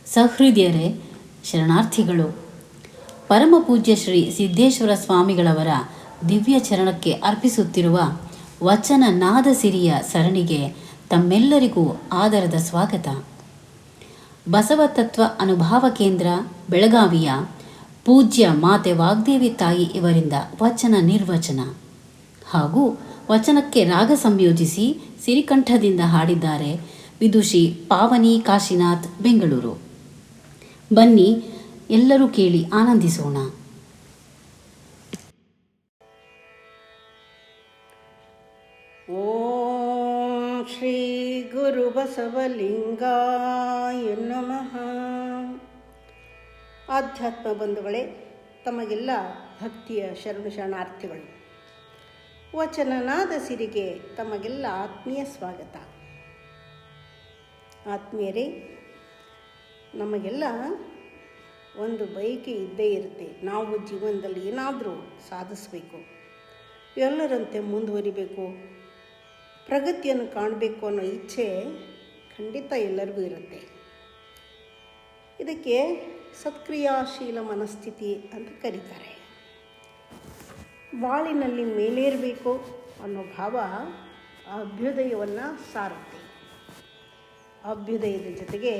ಸಹೃದಯರೇ, ಶರಣಾರ್ಥಿಗಳು. ಪರಮ ಪೂಜ್ಯ ಶ್ರೀ ಸಿದ್ದೇಶ್ವರ ಸ್ವಾಮಿಗಳವರ ದಿವ್ಯ ಚರಣಕ್ಕೆ ಅರ್ಪಿಸುತ್ತಿರುವ ವಚನ ನಾದ ಸಿರಿಯ ಸರಣಿಗೆ ತಮ್ಮೆಲ್ಲರಿಗೂ ಆದರದ ಸ್ವಾಗತ. ಬಸವತತ್ವ ಅನುಭಾವ ಕೇಂದ್ರ ಬೆಳಗಾವಿಯ ಪೂಜ್ಯ ಮಾತೆ ವಾಗ್ದೇವಿ ತಾಯಿ ಇವರಿಂದ ವಚನ ನಿರ್ವಚನ ಹಾಗೂ ವಚನಕ್ಕೆ ರಾಗ ಸಂಯೋಜಿಸಿ ಸಿರಿಕಂಠದಿಂದ ಹಾಡಿದ್ದಾರೆ ವಿದುಷಿ ಪಾವನಿ ಕಾಶಿನಾಥ್, ಬೆಂಗಳೂರು. ಬನ್ನಿ ಎಲ್ಲರೂ ಕೇಳಿ ಆನಂದಿಸೋಣ. ಓಂ ಶ್ರೀ ಗುರು ಬಸವಲಿಂಗಾಯ ನಮಃ. ಆಧ್ಯಾತ್ಮ ಬಂಧುಗಳೇ, ತಮಗೆಲ್ಲ ಭಕ್ತಿಯ ಶರಣಾರ್ಥಿಗಳು. ವಚನನಾದ ಸಿರಿಗೆ ತಮಗೆಲ್ಲ ಆತ್ಮೀಯ ಸ್ವಾಗತ. ಆತ್ಮೀಯರೇ, ನಮಗೆಲ್ಲ ಒಂದು ಬಯಕೆ ಇದ್ದೇ ಇರುತ್ತೆ. ನಾವು ಜೀವನದಲ್ಲಿ ಏನಾದರೂ ಸಾಧಿಸಬೇಕು, ಎಲ್ಲರಂತೆ ಮುಂದುವರಿಬೇಕು, ಪ್ರಗತಿಯನ್ನು ಕಾಣಬೇಕು ಅನ್ನೋ ಇಚ್ಛೆ ಖಂಡಿತ ಎಲ್ಲರಿಗೂ ಇರುತ್ತೆ. ಇದಕ್ಕೆ ಸತ್ಕ್ರಿಯಾಶೀಲ ಮನಸ್ಥಿತಿ ಅಂತ ಕರೀತಾರೆ. ಬಾಳಿನಲ್ಲಿ ಮೇಲೇರಬೇಕು ಅನ್ನೋ ಭಾವ ಅಭ್ಯುದಯವನ್ನು ಸಾರುತ್ತೆ. ಅಭ್ಯುದಯದ ಜೊತೆಗೆ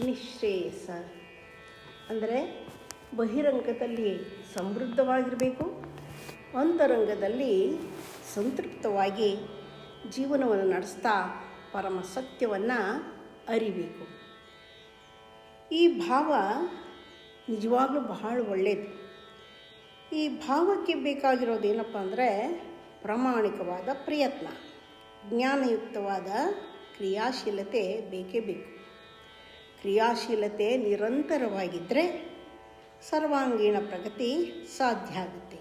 ನಿಶ್ರೇಯಸ ಅಂದರೆ ಬಹಿರಂಗದಲ್ಲಿ ಸಮೃದ್ಧವಾಗಿರಬೇಕು, ಅಂತರಂಗದಲ್ಲಿ ಸಂತೃಪ್ತವಾಗಿ ಜೀವನವನ್ನು ನಡೆಸ್ತಾ ಪರಮ ಸತ್ಯವನ್ನು ಅರಿಬೇಕು. ಈ ಭಾವ ನಿಜವಾಗ್ಲೂ ಬಹಳ ಒಳ್ಳೆಯದು. ಈ ಭಾವಕ್ಕೆ ಬೇಕಾಗಿರೋದೇನಪ್ಪ ಅಂದರೆ ಪ್ರಾಮಾಣಿಕವಾದ ಪ್ರಯತ್ನ, ಜ್ಞಾನಯುಕ್ತವಾದ ಕ್ರಿಯಾಶೀಲತೆ ಬೇಕೇ ಬೇಕು. ಕ್ರಿಯಾಶೀಲತೆ ನಿರಂತರವಾಗಿದ್ದರೆ ಸರ್ವಾಂಗೀಣ ಪ್ರಗತಿ ಸಾಧ್ಯ ಆಗುತ್ತೆ.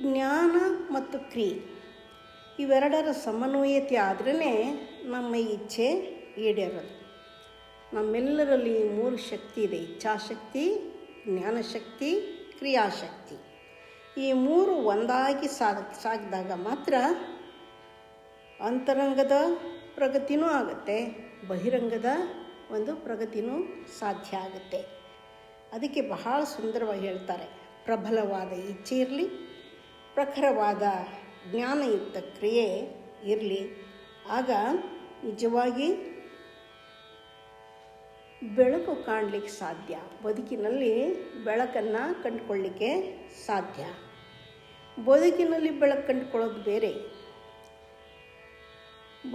ಜ್ಞಾನ ಮತ್ತು ಕ್ರಿಯೆ ಇವೆರಡರ ಸಮನ್ವಯತೆ ಆದ್ರೇ ನಮ್ಮ ಇಚ್ಛೆ ಈಡೇರೋದು. ನಮ್ಮೆಲ್ಲರಲ್ಲಿ 3 ಶಕ್ತಿ ಇದೆ: ಇಚ್ಛಾಶಕ್ತಿ, ಜ್ಞಾನಶಕ್ತಿ, ಕ್ರಿಯಾಶಕ್ತಿ. ಈ 3 ಒಂದಾಗಿ ಸಾಗಿದಾಗ ಮಾತ್ರ ಅಂತರಂಗದ ಪ್ರಗತಿನೂ ಆಗುತ್ತೆ, ಬಹಿರಂಗದ ಒಂದು ಪ್ರಗತಿನೂ ಸಾಧ್ಯ ಆಗುತ್ತೆ. ಅದಕ್ಕೆ ಬಹಳ ಸುಂದರವಾಗಿ ಹೇಳ್ತಾರೆ, ಪ್ರಬಲವಾದ ಇಚ್ಛೆ ಇರಲಿ, ಪ್ರಖರವಾದ ಜ್ಞಾನಯುಕ್ತ ಕ್ರಿಯೆ ಇರಲಿ, ಆಗ ನಿಜವಾಗಿ ಬೆಳಕು ಕಾಣಲಿಕ್ಕೆ ಸಾಧ್ಯ, ಬದುಕಿನಲ್ಲಿ ಬೆಳಕನ್ನು ಕಂಡುಕೊಳ್ಳಲಿಕ್ಕೆ ಸಾಧ್ಯ. ಬದುಕಿನಲ್ಲಿ ಬೆಳಕು ಕಂಡುಕೊಳ್ಳೋದು ಬೇರೆ,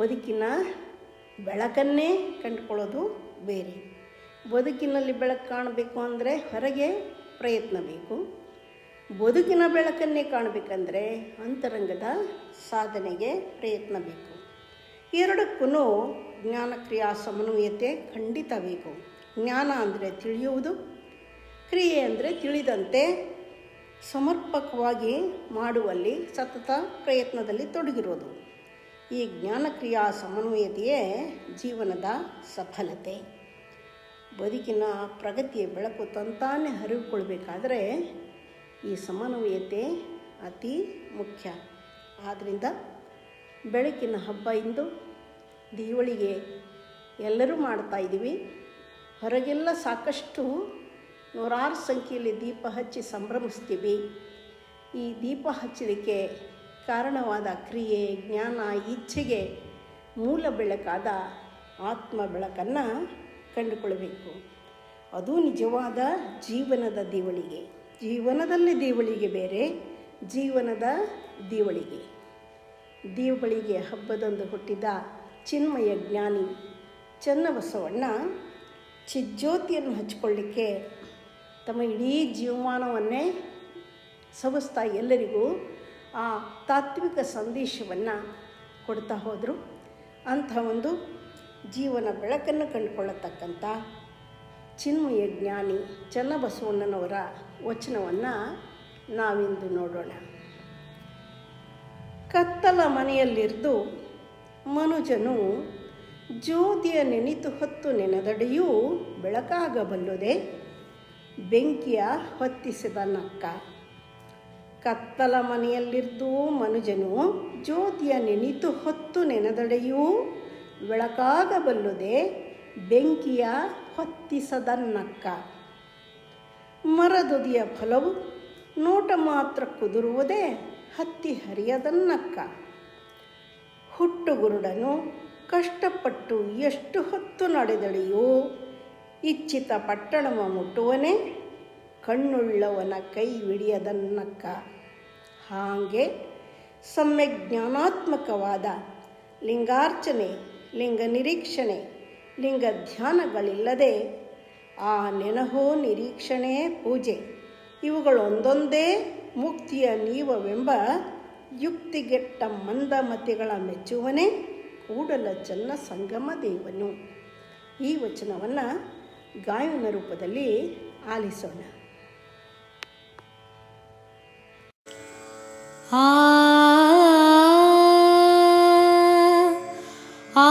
ಬದುಕಿನ ಬೆಳಕನ್ನೇ ಕಂಡುಕೊಳ್ಳೋದು ಬೇರೆ. ಬದುಕಿನಲ್ಲಿ ಬೆಳಕು ಕಾಣಬೇಕು ಅಂದರೆ ಹೊರಗೆ ಪ್ರಯತ್ನ ಬೇಕು, ಬದುಕಿನ ಬೆಳಕನ್ನೇ ಕಾಣಬೇಕಂದ್ರೆ ಅಂತರಂಗದ ಸಾಧನೆಗೆ ಪ್ರಯತ್ನ ಬೇಕು. ಎರಡಕ್ಕೂ ಜ್ಞಾನಕ್ರಿಯಾ ಸಮನ್ವಯತೆ ಖಂಡಿತ ಬೇಕು. ಜ್ಞಾನ ಅಂದರೆ ತಿಳಿಯುವುದು, ಕ್ರಿಯೆ ಅಂದರೆ ತಿಳಿದಂತೆ ಸಮರ್ಪಕವಾಗಿ ಮಾಡುವಲ್ಲಿ ಸತತ ಪ್ರಯತ್ನದಲ್ಲಿ ತೊಡಗಿರೋದು. ಈ ಜ್ಞಾನಕ್ರಿಯಾ ಸಮನ್ವಯತೆಯೇ ಜೀವನದ ಸಫಲತೆ. ಬದುಕಿನ ಪ್ರಗತಿಯ ಬೆಳಕು ತಂತಾನೇ ಹರಿದುಕೊಳ್ಬೇಕಾದ್ರೆ ಈ ಸಮನ್ವಯತೆ ಅತಿ ಮುಖ್ಯ. ಆದ್ದರಿಂದ ಬೆಳಕಿನ ಹಬ್ಬ ಇಂದು ದೀವಳಿಗೆ ಎಲ್ಲರೂ ಮಾಡ್ತಾಯಿದ್ದೀವಿ. ಹೊರಗೆಲ್ಲ ಸಾಕಷ್ಟು ನೂರಾರು ಸಂಖ್ಯೆಯಲ್ಲಿ ದೀಪ ಹಚ್ಚಿ ಸಂಭ್ರಮಿಸ್ತೀವಿ. ಈ ದೀಪ ಹಚ್ಚಲಿಕ್ಕೆ ಕಾರಣವಾದ ಕ್ರಿಯೆ, ಜ್ಞಾನ, ಇಚ್ಛೆಗೆ ಮೂಲ ಬೆಳಕಾದ ಆತ್ಮ ಬೆಳಕನ್ನು ಕಂಡುಕೊಳ್ಬೇಕು. ಅದು ನಿಜವಾದ ಜೀವನದ ದೀವಳಿಗೆ. ಜೀವನದಲ್ಲಿ ದೀವಳಿಗೆ ಬೇರೆ, ಜೀವನದ ದೀವಳಿಗೆ. ದೀವಳಿಗೆ ಹಬ್ಬದಂದು ಹುಟ್ಟಿದ ಚಿನ್ಮಯ ಜ್ಞಾನಿ ಚನ್ನಬಸವಣ್ಣ ಚಿಜ್ಯೋತಿಯನ್ನು ಹಚ್ಕೊಳ್ಳಿಕ್ಕೆ ತಮ್ಮ ಇಡೀ ಜೀವಮಾನವನ್ನೇ ಸವಿಸ್ತಾ ಎಲ್ಲರಿಗೂ ಆ ತಾತ್ವಿಕ ಸಂದೇಶವನ್ನು ಕೊಡ್ತಾ ಹೋದರು. ಅಂಥ ಒಂದು ಜೀವನ ಬೆಳಕನ್ನು ಕಂಡುಕೊಳ್ಳತಕ್ಕಂಥ ಚಿನ್ಮಯ ಜ್ಞಾನಿ ಚನ್ನಬಸವಣ್ಣನವರ ವಚನವನ್ನು ನಾವಿಂದು ನೋಡೋಣ. ಕತ್ತಲ ಮನೆಯಲ್ಲಿರ್ದು ಮನುಜನು ಜ್ಯೋತಿಯ ನೆನಿತು ಹೊತ್ತು ನೆನೆದಡೆಯೂ ಬೆಳಕಾಗಬಲ್ಲುದೆ ಬೆಂಕಿಯ ಹೊತ್ತಿಸಿದ ನಕ್ಕ. ಕತ್ತಲ ಮನೆಯಲ್ಲಿದ್ದು ಮನುಜನು ಜ್ಯೋತಿಯ ನೆನಿತು ಹೊತ್ತು ನೆನೆದಡೆಯೂ ಬೆಳಕಾಗಬಲ್ಲುದೆ ಬೆಂಕಿಯ ಹೊತ್ತಿಸದನ್ನಕ್ಕ. ಮರದುದಿಯ ಫಲವು ನೋಟ ಮಾತ್ರ ಕುದುರುವುದೇ ಹತ್ತಿ ಹರಿಯದನ್ನಕ್ಕ. ಹುಟ್ಟುಗುರುಡನು ಕಷ್ಟಪಟ್ಟು ಎಷ್ಟು ಹೊತ್ತು ನಡೆದಡೆಯೂ ಇಚ್ಛಿತ ಪಟ್ಟಣವ ಮುಟ್ಟುವನೇ ಕಣ್ಣುಳ್ಳವನ ಕೈ ಹಿಡಿಯದನ್ನಕ್ಕ. ಹಾಗೆ ಸಮ್ಯಕ್ ಜ್ಞಾನಾತ್ಮಕವಾದ ಲಿಂಗಾರ್ಚನೆ, ಲಿಂಗ ನಿರೀಕ್ಷಣೆ, ಲಿಂಗ ಧ್ಯಾನಗಳಿಲ್ಲದೆ ಆ ನೆನಹು, ನಿರೀಕ್ಷಣೆ, ಪೂಜೆ ಇವುಗಳೊಂದೊಂದೇ ಮುಕ್ತಿಯ ನೀವವೆಂಬ ಯುಕ್ತಿಗೆಟ್ಟ ಮಂದಮತಿಗಳ ಮೆಚ್ಚುವನೇ ಕೂಡಲ ಚನ್ನ ಸಂಗಮ ದೇವನು. ಈ ವಚನವನ್ನು ಗಾಯನ ರೂಪದಲ್ಲಿ ಆಲಿಸೋಣ. ಆ ಆ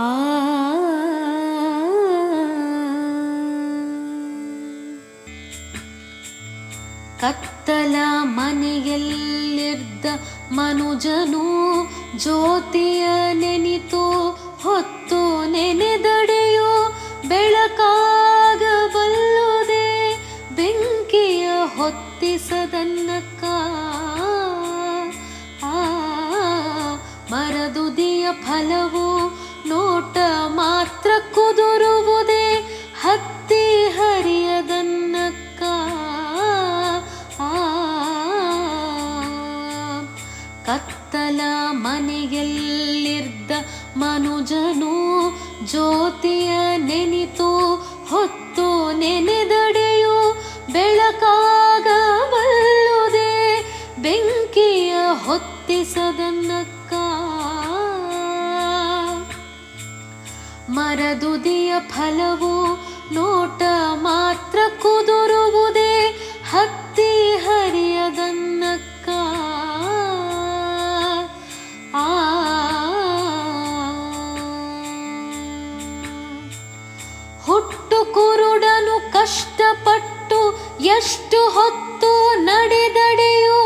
ಆ ಕತ್ತಲ ಮನೆಯಲ್ಲಿದ್ದ ಮನುಜನು ಜ್ಯೋತಿಯ ನೆನಿತು ಹೊತ್ತು ನೆನೆದಡೆಯೋ ಬೆಳಕಾಗಬಲ್ಲುದೆ ಬೆಂಕಿಯ ಹೊತ್ತಿಸದನ್ನಕ್ಕ. ಮರದುದಿಯ ಫಲವು ನೋಟ ಮಾತ್ರ ಕುದುರುವುದೇ ಹತ್ತಿ ಹರಿಯದನ್ನಕ್ಕ. ಕತ್ತಲ ಮನೆಯಲ್ಲಿದ್ದ ಮನುಜನು ಜ್ಯೋತಿಯ ನೆನಿತು ಹೊತ್ತು ನೆನೆದಡೆಯು ಬೆಳಕಾಗಬಲ್ಲುದೆ ಬೆಂಕಿಯ ಹೊತ್ತಿಸದನ್ನಕ್ಕ. ಮರದುದಿಯ ಫಲವು ನೋಟ ಮಾತ್ರ ಕುದುರುವುದೇ ಹತ್ತಿ ಹರಿಯದನ್ನಕ್ಕ. ಹುಟ್ಟು ಕುರುಡನು ಕಷ್ಟಪಟ್ಟು ಎಷ್ಟು ಹೊತ್ತು ನಡೆದಡೆಯು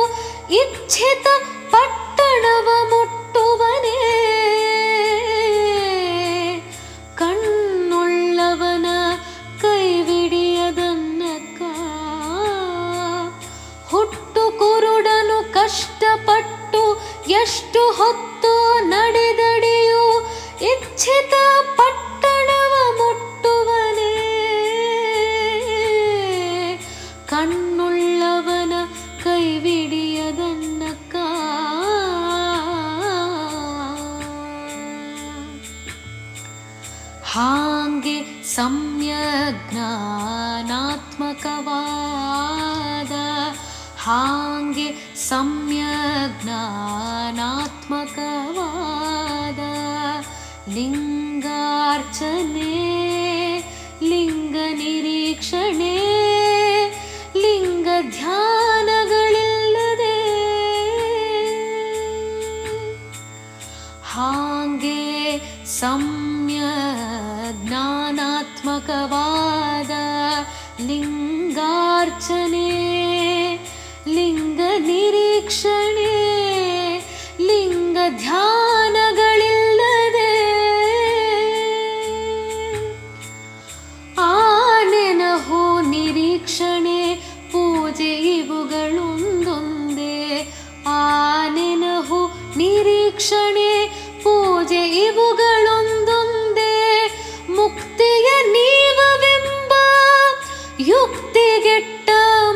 ಇಚ್ಛಿತ ಪಟ್ಟಣವ ಮುಟ್ಟುವನೇ ಕಣ್ಣುಳ್ಳವನ ಕೈವಿಡಿಯದನ್ನಕ್ಕ. ಹುಟ್ಟು ಕುರುಡನು ಕಷ್ಟಪಟ್ಟು ಎಷ್ಟು ಹೊತ್ತು ನಡೆದಡೆಯು ಇಚ್ಛಿತ ಪಟ್ಟಣವ ಮುಟ್ಟುವನೇ ಕಣ್ಣುಳ್ಳವನ ಕೈವಿಡಿಯದನ್ನಕ್ಕ. ಹಾಂಗೆ ಸಮ್ಯಕ್ ಜ್ಞಾನಾತ್ಮಕವಾದ ಹಾಂಗೆ ಸಮ್ಯಕ್ ಜ್ಞಾನಾತ್ಮಕವಾದ ಲಿಂಗಾರ್ಚನೆ, ಲಿಂಗ ನಿರೀಕ್ಷಣೆ, ಲಿಂಗ ಧ್ಯಾನಗಳಿಲ್ಲದೆ ಹಾಂಗೆ ಸಮ್ಯಕ್ ಜ್ಞಾನಾತ್ಮಕವಾದ ಲಿಂಗಾರ್ಚನೆ, ಲಿಂಗ ನಿರೀಕ್ಷಣೆ, ಲಿಂಗ ಧ್ಯಾನಗಳಿಲ್ಲದೆ ಆ ನೆನಹು, ನಿರೀಕ್ಷಣೆ, ಪೂಜೆ ಇವುಗಳೊಂದೊಂದೇ. ಆ ನೆನಹು, ನಿರೀಕ್ಷಣೆ, ಪೂಜೆ ಇವುಗಳೊಂದೊಂದೇ ಮುಕ್ತಿಯ ನೀವವೆಂಬ ಯುಕ್ತಿಗೆಟ್ಟ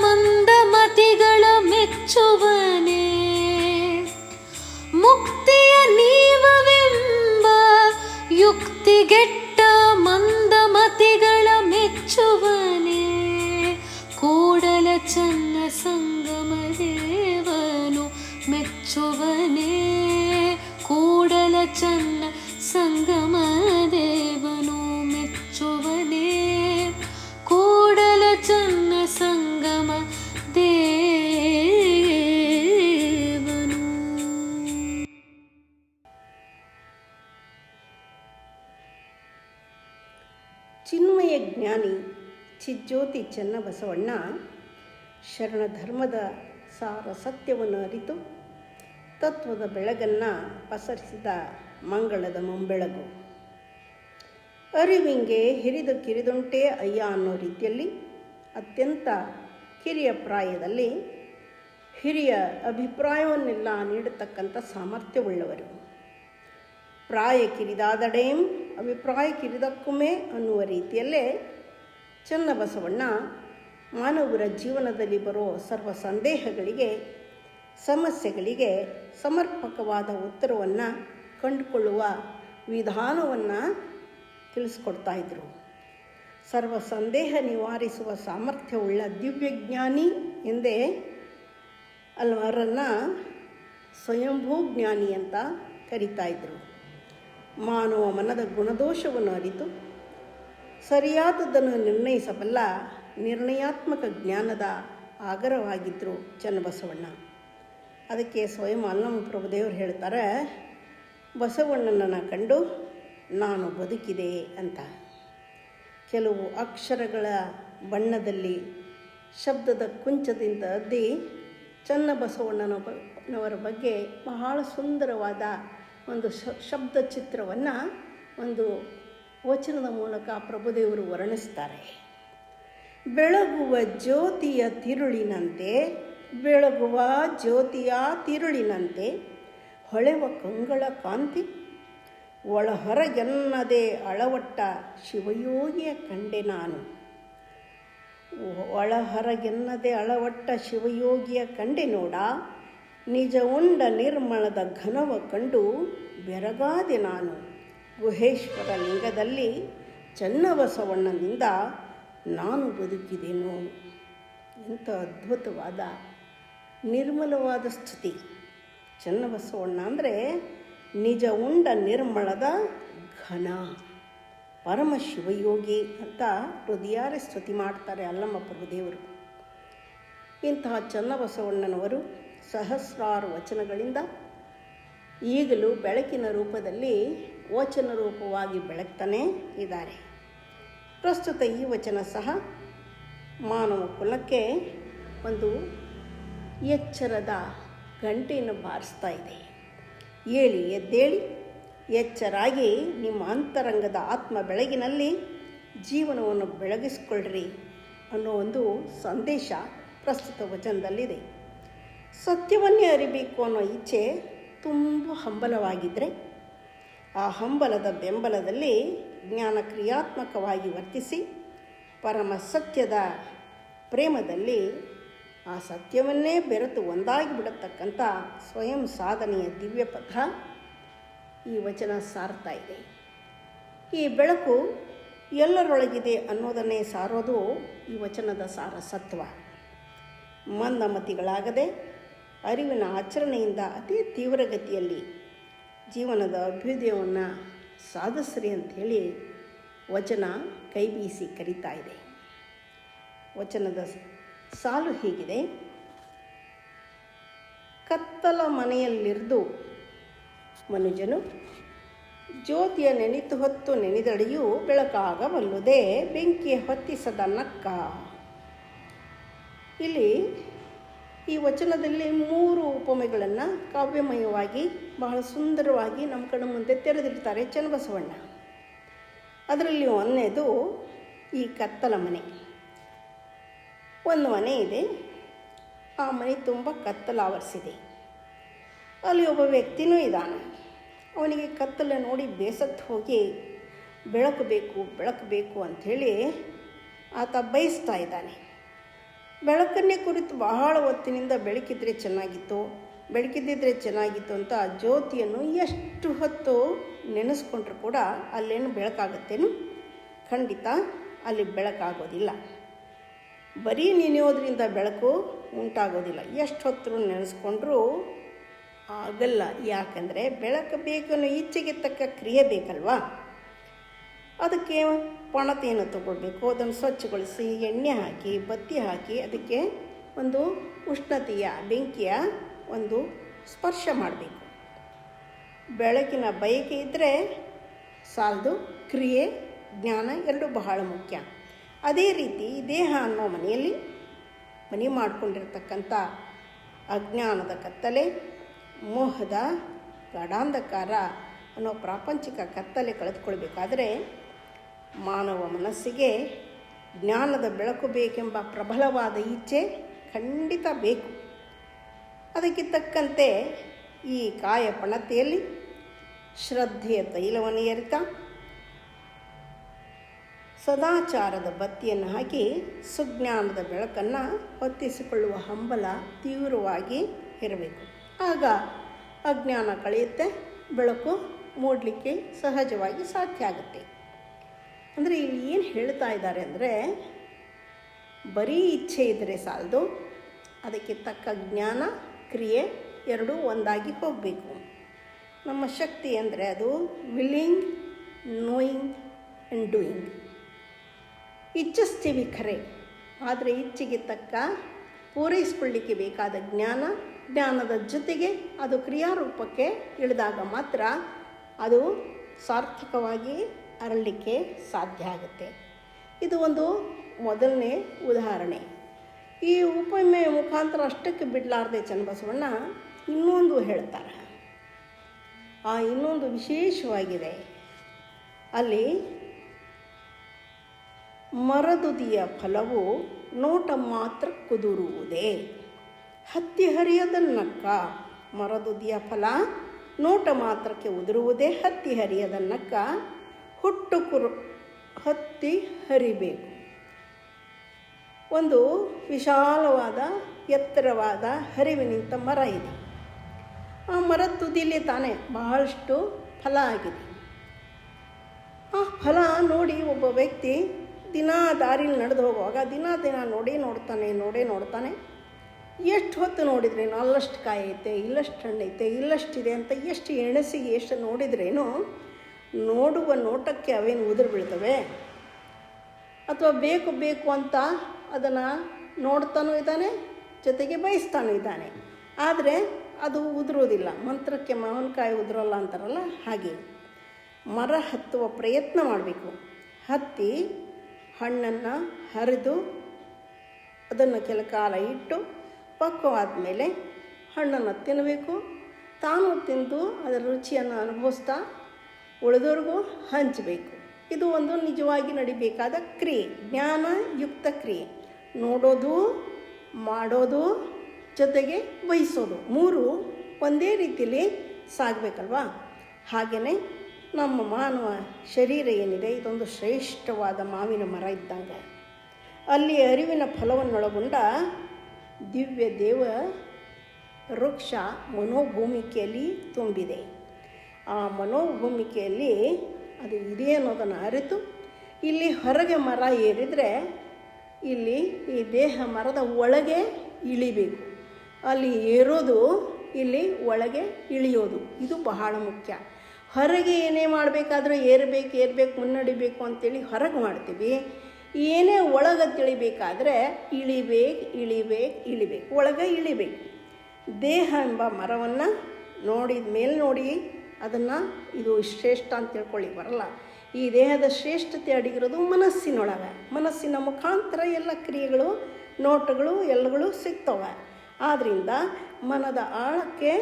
ಮಂದಮತಿಗಳ ಮೆಚ್ಚುವನೇ. ಮುಕ್ತಿಯ ನೀವವೆಂಬ ಯುಕ್ತಿಗೆಟ್ಟ ಮಂದಮತಿಗಳ ಮೆಚ್ಚುವನೇ ಕೂಡಲ ಚನ್ನ ಸಂಗಮ ದೇವನು ಮೆಚ್ಚುವನೇ. ಕೂಡಲ ಚನ್ನ ಸಂಗಮ ದೇವನು ಮೆಚ್ಚುವನೇ. ಕೂಡಲ ಚನ್ನ ಸಂಗಮ ದೇವನು. ಚಿನ್ಮಯ ಜ್ಞಾನಿ ಚಿಜ್ಯೋತಿ ಚನ್ನಬಸವಣ್ಣ ಶರಣ ಧರ್ಮದ ಸಾರ ಸತ್ಯವನ್ನು ಅರಿತು ತತ್ವದ ಬೆಳಗನ್ನು ಪಸರಿಸಿದ ಮಂಗಳದ ಮುಂಬೆಳಗು. ಅರಿವಿಂಗೆ ಹಿರಿದು ಕಿರಿದುಂಟೆ ಅಯ್ಯ ಅನ್ನೋ ರೀತಿಯಲ್ಲಿ ಅತ್ಯಂತ ಕಿರಿಯ ಪ್ರಾಯದಲ್ಲಿ ಹಿರಿಯ ಅಭಿಪ್ರಾಯವನ್ನೆಲ್ಲ ನೀಡತಕ್ಕಂಥ ಸಾಮರ್ಥ್ಯವುಳ್ಳವರು. ಪ್ರಾಯ ಕಿರಿದಾದಡೇಂ ಅಭಿಪ್ರಾಯ ಕಿರಿದಕ್ಕುಮೇ ಅನ್ನುವ ರೀತಿಯಲ್ಲೇ ಚನ್ನಬಸವಣ್ಣ ಮಾನವರ ಜೀವನದಲ್ಲಿ ಬರೋ ಸರ್ವ ಸಂದೇಹಗಳಿಗೆ, ಸಮಸ್ಯೆಗಳಿಗೆ ಸಮರ್ಪಕವಾದ ಉತ್ತರವನ್ನು ಕಂಡುಕೊಳ್ಳುವ ವಿಧಾನವನ್ನು ತಿಳಿಸ್ಕೊಡ್ತಾ ಇದ್ದರು. ಸರ್ವ ಸಂದೇಹ ನಿವಾರಿಸುವ ಸಾಮರ್ಥ್ಯವುಳ್ಳ ದಿವ್ಯಜ್ಞಾನಿ ಎಂದೇ ಅವರನ್ನು ಸ್ವಯಂಭೂ ಜ್ಞಾನಿ ಅಂತ ಕರೀತಾ ಇದ್ದರು. ಮಾನವ ಮನದ ಗುಣದೋಷವನ್ನು ಅರಿತು ಸರಿಯಾದದ್ದನ್ನು ನಿರ್ಣಯಿಸಬಲ್ಲ ನಿರ್ಣಯಾತ್ಮಕ ಜ್ಞಾನದ ಆಗರವಾಗಿದ್ದರು ಚನ್ನಬಸವಣ್ಣ. ಅದಕ್ಕೆ ಸ್ವಯಂ ಅಲ್ಲಮ ಪ್ರಭುದೇವರು ಹೇಳ್ತಾರೆ, ಬಸವಣ್ಣನನ್ನು ಕಂಡು ನಾನು ಬದುಕಿದೆ ಅಂತ. ಕೆಲವು ಅಕ್ಷರಗಳ ಬಣ್ಣದಲ್ಲಿ ಶಬ್ದದ ಕುಂಚದಿಂದ ಅದ್ದಿ ಚನ್ನಬಸವಣ್ಣನವರ ಬಗ್ಗೆ ಬಹಳ ಸುಂದರವಾದ ಒಂದು ಶಬ್ದ ಚಿತ್ರವನ್ನು ಒಂದು ವಚನದ ಮೂಲಕ ಪ್ರಭುದೇವರು ವರ್ಣಿಸ್ತಾರೆ. ಬೆಳಗುವ ಜ್ಯೋತಿಯ ತಿರುಳಿನಂತೆ, ಬೆಳಗುವ ಜ್ಯೋತಿಯ ತಿರುಳಿನಂತೆ ಹೊಳೆವ ಕಂಗಳ ಕಾಂತಿ, ಒಳಹೊರಗೆನ್ನದೆ ಅಳವಟ್ಟ ಶಿವಯೋಗಿಯ ಕಂಡೆ ನಾನು. ಒಳಹೊರಗೆನ್ನದೆ ಅಳವಟ್ಟ ಶಿವಯೋಗಿಯ ಕಂಡೆ ನೋಡ, ನಿಜ ಉಂಡ ನಿರ್ಮಳದ ಘನವ ಕಂಡು ಬೆರಗಾದೆ ನಾನು. ಗುಹೇಶ್ವರ ಲಿಂಗದಲ್ಲಿ ಚನ್ನಬಸವಣ್ಣನಿಂದ ನಾನು ಬದುಕಿದೆನು. ಎಂಥ ಅದ್ಭುತವಾದ ನಿರ್ಮಲವಾದ ಸ್ತುತಿ. ಚನ್ನಬಸವಣ್ಣ ಅಂದರೆ ನಿಜ ಉಂಡ ನಿರ್ಮಳದ ಘನ, ಪರಮ ಶಿವಯೋಗಿ ಅಂತ ಹೃದಯಾರೆ ಸ್ತುತಿ ಮಾಡ್ತಾರೆ ಅಲ್ಲಮ್ಮ ಪ್ರಭುದೇವರು. ಇಂತಹ ಚನ್ನಬಸವಣ್ಣನವರು ಸಹಸ್ರಾರು ವಚನಗಳಿಂದ ಈಗಲೂ ಬೆಳಕಿನ ರೂಪದಲ್ಲಿ ವಚನ ರೂಪವಾಗಿ ಬೆಳಗ್ತಾನೇ ಇದ್ದಾರೆ. ಪ್ರಸ್ತುತ ಈ ವಚನ ಸಹ ಮಾನವ ಕುಲಕ್ಕೆ ಒಂದು ಎಚ್ಚರದ ಗಂಟೆಯನ್ನು ಬಾರಿಸ್ತಾ ಇದೆ. ಏಳಿ ಎದ್ದೇಳಿ ಎಚ್ಚರಾಗಿ ನಿಮ್ಮ ಅಂತರಂಗದ ಆತ್ಮ ಬೆಳಗಿನಲ್ಲಿ ಜೀವನವನ್ನು ಬೆಳಗಿಸ್ಕೊಳ್ರಿ ಅನ್ನೋ ಒಂದು ಸಂದೇಶ ಪ್ರಸ್ತುತ ವಚನದಲ್ಲಿದೆ. ಸತ್ಯವನ್ನೇ ಅರಿಬೇಕು ಅನ್ನೋ ಇಚ್ಛೆ ತುಂಬ ಹಂಬಲವಾಗಿದ್ದರೆ ಆ ಹಂಬಲದ ಬೆಂಬಲದಲ್ಲಿ ಜ್ಞಾನ ಕ್ರಿಯಾತ್ಮಕವಾಗಿ ವರ್ತಿಸಿ ಪರಮ ಸತ್ಯದ ಪ್ರೇಮದಲ್ಲಿ ಆ ಸತ್ಯವನ್ನೇ ಬೆರೆತು ಒಂದಾಗಿ ಬಿಡತಕ್ಕಂಥ ಸ್ವಯಂ ಸಾಧನೆಯ ದಿವ್ಯ ಪಥ ಈ ವಚನ ಸಾರ್ತಾ ಇದೆ. ಈ ಬೆಳಕು ಎಲ್ಲರೊಳಗಿದೆ ಅನ್ನೋದನ್ನೇ ಸಾರೋದು ಈ ವಚನದ ಸಾರಸತ್ವ. ಮಂದಮತಿಗಳಾಗದೆ ಅರಿವಿನ ಆಚರಣೆಯಿಂದ ಅತಿ ತೀವ್ರಗತಿಯಲ್ಲಿ ಜೀವನದ ಅಭ್ಯುದಯವನ್ನು ಸಾಧಿಸ್ರಿ ಅಂಥೇಳಿ ವಚನ ಕೈ ಬೀಸಿ ಕರೀತಾ ಇದೆ. ವಚನದ ಸಾಲು ಹೀಗಿದೆ: ಕತ್ತಲ ಮನೆಯಲ್ಲಿರ್ದು ಮನುಜನು ಜ್ಯೋತಿಯ ನೆನಿತು ಹೊತ್ತು ನೆನೆದಡಿಯೂ ಬೆಳಕಾಗಬಲ್ಲುದೇ ಬೆಂಕಿಯ ಹೊತ್ತಿಸದ ನಕ್ಕ. ಇಲ್ಲಿ ಈ ವಚನದಲ್ಲಿ 3 ಉಪಮೆಗಳನ್ನು ಕಾವ್ಯಮಯವಾಗಿ ಬಹಳ ಸುಂದರವಾಗಿ ನಮ್ಮ ಕಣ್ಣು ಮುಂದೆ ತೆರೆದಿರ್ತಾರೆ ಚನ್ನಬಸವಣ್ಣ. ಅದರಲ್ಲಿ ಒಂದನೇದು ಈ ಕತ್ತಲ ಮನೆ. ಒಂದು ಮನೆ ಇದೆ, ಆ ಮನೆ ತುಂಬ ಕತ್ತಲು ಆವರಿಸಿದೆ. ಅಲ್ಲಿ ಒಬ್ಬ ವ್ಯಕ್ತಿನೂ ಇದ್ದಾನೆ. ಅವನಿಗೆ ಕತ್ತಲು ನೋಡಿ ಬೇಸತ್ತು ಹೋಗಿ ಬೆಳಕು ಬೇಕು ಅಂಥೇಳಿ ಆತ ಬಯಸ್ತಾ ಇದ್ದಾನೆ. ಬೆಳಕನ್ನೇ ಕುರಿತು ಬಹಳ ಹೊತ್ತಿನಿಂದ ಬೆಳಕಿದ್ದರೆ ಚೆನ್ನಾಗಿತ್ತು ಅಂತ ಜ್ಯೋತಿಯನ್ನು ಎಷ್ಟು ಹೊತ್ತು ನೆನೆಸ್ಕೊಂಡ್ರೂ ಕೂಡ ಅಲ್ಲೇನು ಬೆಳಕಾಗುತ್ತೇನು? ಖಂಡಿತ ಅಲ್ಲಿ ಬೆಳಕಾಗೋದಿಲ್ಲ. ಬರೀ ನೆನೆಯೋದ್ರಿಂದ ಬೆಳಕು ಉಂಟಾಗೋದಿಲ್ಲ. ಎಷ್ಟು ಹೊತ್ತು ನೆನೆಸ್ಕೊಂಡ್ರೂ ಆಗಲ್ಲ. ಯಾಕಂದರೆ ಬೆಳಕು ಬೇಕನ್ನೋ ಇಚ್ಛೆಗೆ ತಕ್ಕ ಕ್ರಿಯೆ ಬೇಕಲ್ವಾ? ಅದಕ್ಕೆ ಪಣತೆಯನ್ನು ತಗೊಳ್ಬೇಕು, ಅದನ್ನು ಸ್ವಚ್ಛಗೊಳಿಸಿ ಎಣ್ಣೆ ಹಾಕಿ ಬತ್ತಿ ಹಾಕಿ ಅದಕ್ಕೆ ಒಂದು ಉಷ್ಣತೆಯ ಬೆಂಕಿಯ ಒಂದು ಸ್ಪರ್ಶ ಮಾಡಬೇಕು. ಬೆಳಕಿನ ಬಯಕೆ ಇದ್ದರೆ ಸಾಲದು, ಕ್ರಿಯೆ ಜ್ಞಾನ ಎರಡೂ ಬಹಳ ಮುಖ್ಯ. ಅದೇ ರೀತಿ ದೇಹ ಅನ್ನೋ ಮನೆಯಲ್ಲಿ ಮನೆ ಮಾಡಿಕೊಂಡಿರ್ತಕ್ಕಂಥ ಅಜ್ಞಾನದ ಕತ್ತಲೆ, ಮೋಹದ ಗಾಢಾಂಧಕಾರ ಅನ್ನೋ ಪ್ರಾಪಂಚಿಕ ಕತ್ತಲೆ ಕಳೆದುಕೊಳ್ಬೇಕಾದ್ರೆ ಮಾನವ ಮನಸ್ಸಿಗೆ ಜ್ಞಾನದ ಬೆಳಕು ಬೇಕೆಂಬ ಪ್ರಬಲವಾದ ಇಚ್ಛೆ ಖಂಡಿತ ಬೇಕು. ಅದಕ್ಕೆ ತಕ್ಕಂತೆ ಈ ಕಾಯ ಪಣತೆಯಲ್ಲಿ ಶ್ರದ್ಧೆಯ ತೈಲವನ್ನು ಎರಿತಾ ಸದಾಚಾರದ ಬತ್ತಿಯನ್ನು ಹಾಕಿ ಸುಜ್ಞಾನದ ಬೆಳಕನ್ನು ಹೊತ್ತಿಸಿಕೊಳ್ಳುವ ಹಂಬಲ ತೀವ್ರವಾಗಿ ಇರಬೇಕು. ಆಗ ಅಜ್ಞಾನ ಕಳೆಯುತ್ತೆ, ಬೆಳಕು ಮೂಡಲಿಕ್ಕೆ ಸಹಜವಾಗಿ ಸಾಧ್ಯ ಆಗುತ್ತೆ. ಅಂದರೆ ಇಲ್ಲಿ ಏನು ಹೇಳ್ತಾ ಇದ್ದಾರೆ ಅಂದರೆ, ಬರೀ ಇಚ್ಛೆ ಇದ್ದರೆ ಸಾಲದು, ಅದಕ್ಕೆ ತಕ್ಕ ಜ್ಞಾನ ಕ್ರಿಯೆ ಎರಡೂ ಒಂದಾಗಿ ಹೋಗಬೇಕು. ನಮ್ಮ ಶಕ್ತಿ ಅಂದರೆ ಅದು ವಿಲ್ಲಿಂಗ್, ನೋಯಿಂಗ್ ಆ್ಯಂಡ್ ಡೂಯಿಂಗ್. ಇಚ್ಛಿಸ್ತೀವಿ ಖರೆ, ಆದರೆ ಇಚ್ಛೆಗೆ ತಕ್ಕ ಪೂರೈಸ್ಕೊಳ್ಳಿಕ್ಕೆ ಬೇಕಾದ ಜ್ಞಾನದ ಜೊತೆಗೆ ಅದು ಕ್ರಿಯಾರೂಪಕ್ಕೆ ಇಳಿದಾಗ ಮಾತ್ರ ಅದು ಸಾರ್ಥಕವಾಗಿ ಅರಳಲಿಕ್ಕೆ ಸಾಧ್ಯ ಆಗುತ್ತೆ. ಇದು ಒಂದು ಮೊದಲನೇ ಉದಾಹರಣೆ. ಈ ಉಪಮೆಯ ಮುಖಾಂತರ ಅಷ್ಟಕ್ಕೆ ಬಿಡಲಾರ್ದೆ ಚನ್ನಬಸವಣ್ಣ ಇನ್ನೊಂದು ಹೇಳ್ತಾರೆ. ಆ ಇನ್ನೊಂದು ವಿಶೇಷವಾಗಿದೆ. ಅಲ್ಲಿ ಮರದುದಿಯ ಫಲವು ನೋಟ ಮಾತ್ರ ಕುದುರುವುದೇ, ಹತ್ತಿ ಹರಿಯದನ್ನಕ್ಕ. ಮರದುದಿಯ ಫಲ ನೋಟ ಮಾತ್ರಕ್ಕೆ ಉದುರುವುದೇ, ಹತ್ತಿ ಹರಿಯದನ್ನಕ್ಕ. ಹತ್ತಿ ಹರಿಬೇಕು. ಒಂದು ವಿಶಾಲವಾದ ಎತ್ತರವಾದ ಹರಿವಿನಿಂತ ಮರ ಇದೆ. ಆ ಮರದ ತುದಿಲಿ ತಾನೇ ಬಹಳಷ್ಟು ಫಲ ಆಗಿದೆ. ಆ ಫಲ ನೋಡಿ ಒಬ್ಬ ವ್ಯಕ್ತಿ ದಿನಾ ದಾರಿಲಿ ನಡೆದು ಹೋಗುವಾಗ ದಿನ ನೋಡ್ತಾನೆ. ಎಷ್ಟು ಹೊತ್ತು ನೋಡಿದ್ರೇನು ಅಲ್ಲಷ್ಟು ಕಾಯಿ ಐತೆ, ಇಲ್ಲಷ್ಟು ಹಣ್ಣು ಐತೆ, ಇಲ್ಲಷ್ಟಿದೆ ಅಂತ ಎಷ್ಟು ಎಣಸಿ ಎಷ್ಟು ನೋಡಿದ್ರೇನು ನೋಡುವ ನೋಟಕ್ಕೆ ಅವೇನು ಉದುರು ಬೀಳ್ತವೆ? ಅಥವಾ ಬೇಕು ಅಂತ ಅದನ್ನು ನೋಡ್ತಾನೂ ಇದ್ದಾನೆ, ಜೊತೆಗೆ ಬಯಸ್ತಾನೂ ಇದ್ದಾನೆ. ಆದರೆ ಅದು ಉದುರೋದಿಲ್ಲ. ಮಂತ್ರಕ್ಕೆ ಮಾವಿನಕಾಯಿ ಉದುರೋಲ್ಲ ಅಂತಾರಲ್ಲ ಹಾಗೆ ಮರ ಹತ್ತುವ ಪ್ರಯತ್ನ ಮಾಡಬೇಕು. ಹತ್ತಿ ಹಣ್ಣನ್ನು ಹರಿದು ಅದನ್ನು ಕೆಲ ಕಾಲ ಇಟ್ಟು ಪಕ್ವವಾದ ಮೇಲೆ ಹಣ್ಣನ್ನು ತಿನ್ನಬೇಕು. ತಾನು ತಿಂದು ಅದರ ರುಚಿಯನ್ನು ಅನುಭವಿಸ್ತಾ ಉಳಿದವ್ರಿಗೂ ಹಂಚಬೇಕು. ಇದು ಒಂದು ನಿಜವಾಗಿ ನಡಿಬೇಕಾದ ಕ್ರಿಯೆ, ಜ್ಞಾನಯುಕ್ತ ಕ್ರಿಯೆ. ನೋಡೋದು, ಮಾಡೋದು, ಜೊತೆಗೆ ಬಯಸೋದು, ಮೂರು ಒಂದೇ ರೀತಿಯಲ್ಲಿ ಸಾಗಬೇಕಲ್ವಾ? ಹಾಗೆಯೇ ನಮ್ಮ ಮಾನವ ಶರೀರ ಏನಿದೆ, ಇದೊಂದು ಶ್ರೇಷ್ಠವಾದ ಮಾವಿನ ಮರ ಇದ್ದಂಗೆ. ಅಲ್ಲಿ ಅರಿವಿನ ಫಲವನ್ನೊಳಗೊಂಡ ದಿವ್ಯ ದೇವ ವೃಕ್ಷ ಮನೋಭೂಮಿಕೆಯಲ್ಲಿ ತುಂಬಿದೆ. ಆ ಮನೋಭೂಮಿಕೆಯಲ್ಲಿ ಅದು ಇದೆ ಅನ್ನೋದನ್ನು ಅರಿತು ಇಲ್ಲಿ ಹೊರಗೆ ಮರ ಏರಿದರೆ ಇಲ್ಲಿ ಈ ದೇಹ ಮರದ ಒಳಗೆ ಇಳಿಬೇಕು. ಅಲ್ಲಿ ಏರೋದು, ಇಲ್ಲಿ ಒಳಗೆ ಇಳಿಯೋದು, ಇದು ಬಹಳ ಮುಖ್ಯ. ಹೊರಗೆ ಏನೇ ಮಾಡಬೇಕಾದ್ರೂ ಏರಬೇಕು ಮುನ್ನಡಿಬೇಕು ಅಂತೇಳಿ ಹೊರಗೆ ಮಾಡ್ತೀವಿ. ಏನೇ ಒಳಗೆ ತಿಳಿಬೇಕಾದ್ರೆ ಇಳಿಬೇಕು, ಒಳಗೆ ಇಳಿಬೇಕು. ದೇಹ ಎಂಬ ಮರವನ್ನು ನೋಡಿ ಅದನ್ನು ಇದು ಶ್ರೇಷ್ಠ ಅಂತ ತಿಳ್ಕೊಳ್ಳಿ ಬರಲ್ಲ. ಈ ದೇಹದ ಶ್ರೇಷ್ಠತೆ ಅಡಗಿರೋದು ಮನಸ್ಸಿನೊಳಗೆ. ಮನಸ್ಸಿನ ಮುಖಾಂತರ ಎಲ್ಲ ಕ್ರಿಯೆಗಳು, ನೋಟಗಳು ಎಲ್ಲಗಳು ಸಿಗ್ತವೆ. ಆದ್ದರಿಂದ ಮನದ ಆಳಕ್ಕೆ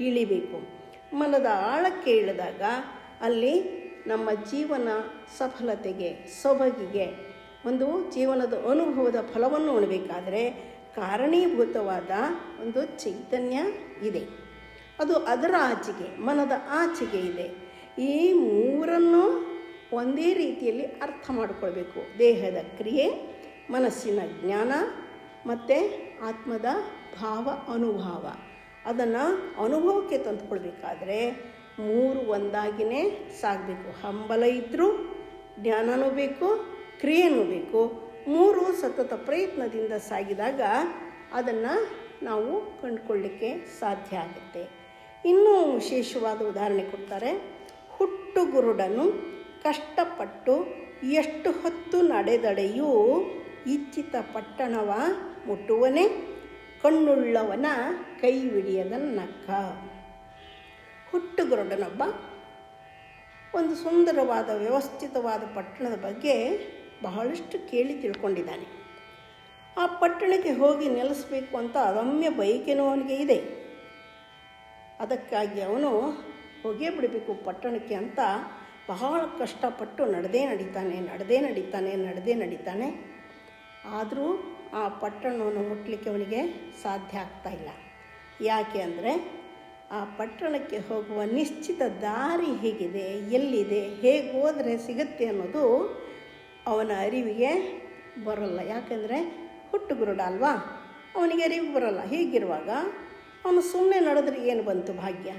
ಇಳಿಬೇಕು. ಮನದ ಆಳಕ್ಕೆ ಇಳಿದಾಗ ಅಲ್ಲಿ ನಮ್ಮ ಜೀವನ ಸಫಲತೆಗೆ, ಸೊಬಗಿಗೆ, ಒಂದು ಜೀವನದ ಅನುಭವದ ಫಲವನ್ನು ಉಣಬೇಕಾದರೆ ಕಾರಣೀಭೂತವಾದ ಒಂದು ಚೈತನ್ಯ ಇದೆ. ಅದು ಅದರ ಆಚೆಗೆ, ಮನದ ಆಚೆಗೆ ಇದೆ. ಈ ಮೂರನ್ನು ಒಂದೇ ರೀತಿಯಲ್ಲಿ ಅರ್ಥ ಮಾಡಿಕೊಳ್ಬೇಕು. ದೇಹದ ಕ್ರಿಯೆ, ಮನಸ್ಸಿನ ಜ್ಞಾನ ಮತ್ತು ಆತ್ಮದ ಭಾವ ಅನುಭವ. ಅದನ್ನು ಅನುಭವಕ್ಕೆ ತಂದುಕೊಳ್ಬೇಕಾದ್ರೆ ಮೂರು ಒಂದಾಗಿಯೇ ಸಾಗಬೇಕು. ಹಂಬಲ ಇದ್ದರೂ ಜ್ಞಾನನೂ ಬೇಕು, ಕ್ರಿಯೆನೂ ಬೇಕು. ಮೂರು ಸತತ ಪ್ರಯತ್ನದಿಂದ ಸಾಗಿದಾಗ ಅದನ್ನು ನಾವು ಕಂಡುಕೊಳ್ಳಲಿಕ್ಕೆ ಸಾಧ್ಯ ಆಗುತ್ತೆ. ಇನ್ನೂ ವಿಶೇಷವಾದ ಉದಾಹರಣೆ ಕೊಡ್ತಾರೆ. ಹುಟ್ಟುಗುರುಡನು ಕಷ್ಟಪಟ್ಟು ಎಷ್ಟು ಹೊತ್ತು ನಡೆದಡೆಯೂ ಇಚ್ಛಿತ ಪಟ್ಟಣವ ಮುಟ್ಟುವನೇ, ಕಣ್ಣುಳ್ಳವನ ಕೈವಿಡಿಯದನ್ನಕ್ಕ. ಹುಟ್ಟುಗುರುಡನೊಬ್ಬ ಒಂದು ಸುಂದರವಾದ ವ್ಯವಸ್ಥಿತವಾದ ಪಟ್ಟಣದ ಬಗ್ಗೆ ಬಹಳಷ್ಟು ಕೇಳಿ ತಿಳ್ಕೊಂಡಿದ್ದಾನೆ. ಆ ಪಟ್ಟಣಕ್ಕೆ ಹೋಗಿ ನೆಲೆಸಬೇಕು ಅಂತ ಅದಮ್ಯ ಬಯಕೆನೂ ಅವನಿಗೆ ಇದೆ. ಅದಕ್ಕಾಗಿ ಅವನು ಹೋಗೇ ಬಿಡಬೇಕು ಪಟ್ಟಣಕ್ಕೆ ಅಂತ ಬಹಳ ಕಷ್ಟಪಟ್ಟು ನಡೆದೇ ನಡೀತಾನೆ. ಆದರೂ ಆ ಪಟ್ಟಣವನ್ನು ಮುಟ್ಟಲಿಕ್ಕೆ ಅವನಿಗೆ ಸಾಧ್ಯ ಆಗ್ತಾಯಿಲ್ಲ. ಯಾಕೆ ಅಂದರೆ ಆ ಪಟ್ಟಣಕ್ಕೆ ಹೋಗುವ ನಿಶ್ಚಿತ ದಾರಿ ಹೇಗಿದೆ, ಎಲ್ಲಿದೆ, ಹೇಗೆ ಹೋದರೆ ಸಿಗುತ್ತೆ ಅನ್ನೋದು ಅವನ ಅರಿವಿಗೆ ಬರೋಲ್ಲ. ಯಾಕೆಂದರೆ ಹುಟ್ಟುಗುರುಡ ಅಲ್ವಾ, ಅವನಿಗೆ ಅರಿವು ಬರೋಲ್ಲ. ಹೀಗಿರುವಾಗ ಅವನು ಸುಮ್ಮನೆ ನಡೆದ್ರೆ ಏನು ಬಂತು ಭಾಗ್ಯ?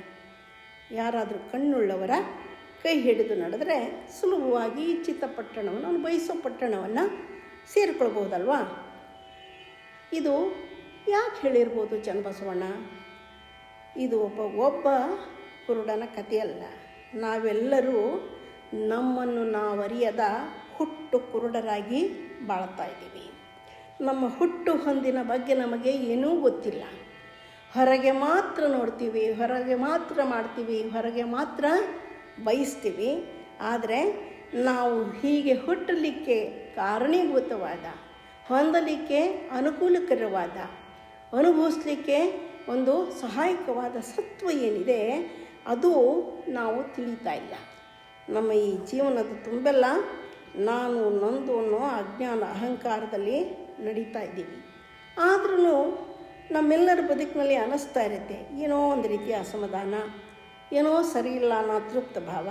ಯಾರಾದರೂ ಕಣ್ಣುಳ್ಳವರ ಕೈ ಹಿಡಿದು ನಡೆದ್ರೆ ಸುಲಭವಾಗಿ ಇಚ್ಛಿತ ಪಟ್ಟಣವನ್ನು, ಅವನು ಬಯಸೋ ಪಟ್ಟಣವನ್ನು ಸೇರಿಕೊಳ್ಬೋದಲ್ವಾ? ಇದು ಯಾಕೆ ಹೇಳಿರ್ಬೋದು ಚನ್ನಬಸವಣ್ಣ? ಇದು ಒಬ್ಬ ಕುರುಡನ ಕಥೆಯಲ್ಲ. ನಾವೆಲ್ಲರೂ ನಮ್ಮನ್ನು ನಾವರಿಯದ ಹುಟ್ಟು ಕುರುಡರಾಗಿ ಬಾಳ್ತಾ ಇದ್ದೀವಿ. ನಮ್ಮ ಹುಟ್ಟು ಹೊಂದಿನ ಬಗ್ಗೆ ನಮಗೆ ಏನೂ ಗೊತ್ತಿಲ್ಲ. ಹೊರಗೆ ಮಾತ್ರ ನೋಡ್ತೀವಿ, ಹೊರಗೆ ಮಾತ್ರ ಮಾಡ್ತೀವಿ, ಹೊರಗೆ ಮಾತ್ರ ಬಯಸ್ತೀವಿ. ಆದರೆ ನಾವು ಹೀಗೆ ಹುಟ್ಟಲಿಕ್ಕೆ ಕಾರಣೀಭೂತವಾದ, ಹೊಂದಲಿಕ್ಕೆ ಅನುಕೂಲಕರವಾದ, ಅನುಭವಿಸಲಿಕ್ಕೆ ಒಂದು ಸಹಾಯಕವಾದ ಸತ್ವ ಏನಿದೆ ಅದು ನಾವು ತಿಳಿತಾ ಇಲ್ಲ. ನಮ್ಮ ಈ ಜೀವನದ ತುಂಬೆಲ್ಲ ನಾನು ನಂದು ಅನ್ನೋ ಅಜ್ಞಾನ ಅಹಂಕಾರದಲ್ಲಿ ನಡೀತಾ ಇದ್ದೀವಿ. ಆದ್ರೂ ನಮ್ಮೆಲ್ಲರ ಬದುಕಿನಲ್ಲಿ ಅನ್ನಿಸ್ತಾ ಇರುತ್ತೆ, ಏನೋ ಒಂದು ರೀತಿಯ ಅಸಮಾಧಾನ, ಏನೋ ಸರಿಯಿಲ್ಲ ಅನ್ನೋ ತೃಪ್ತ ಭಾವ,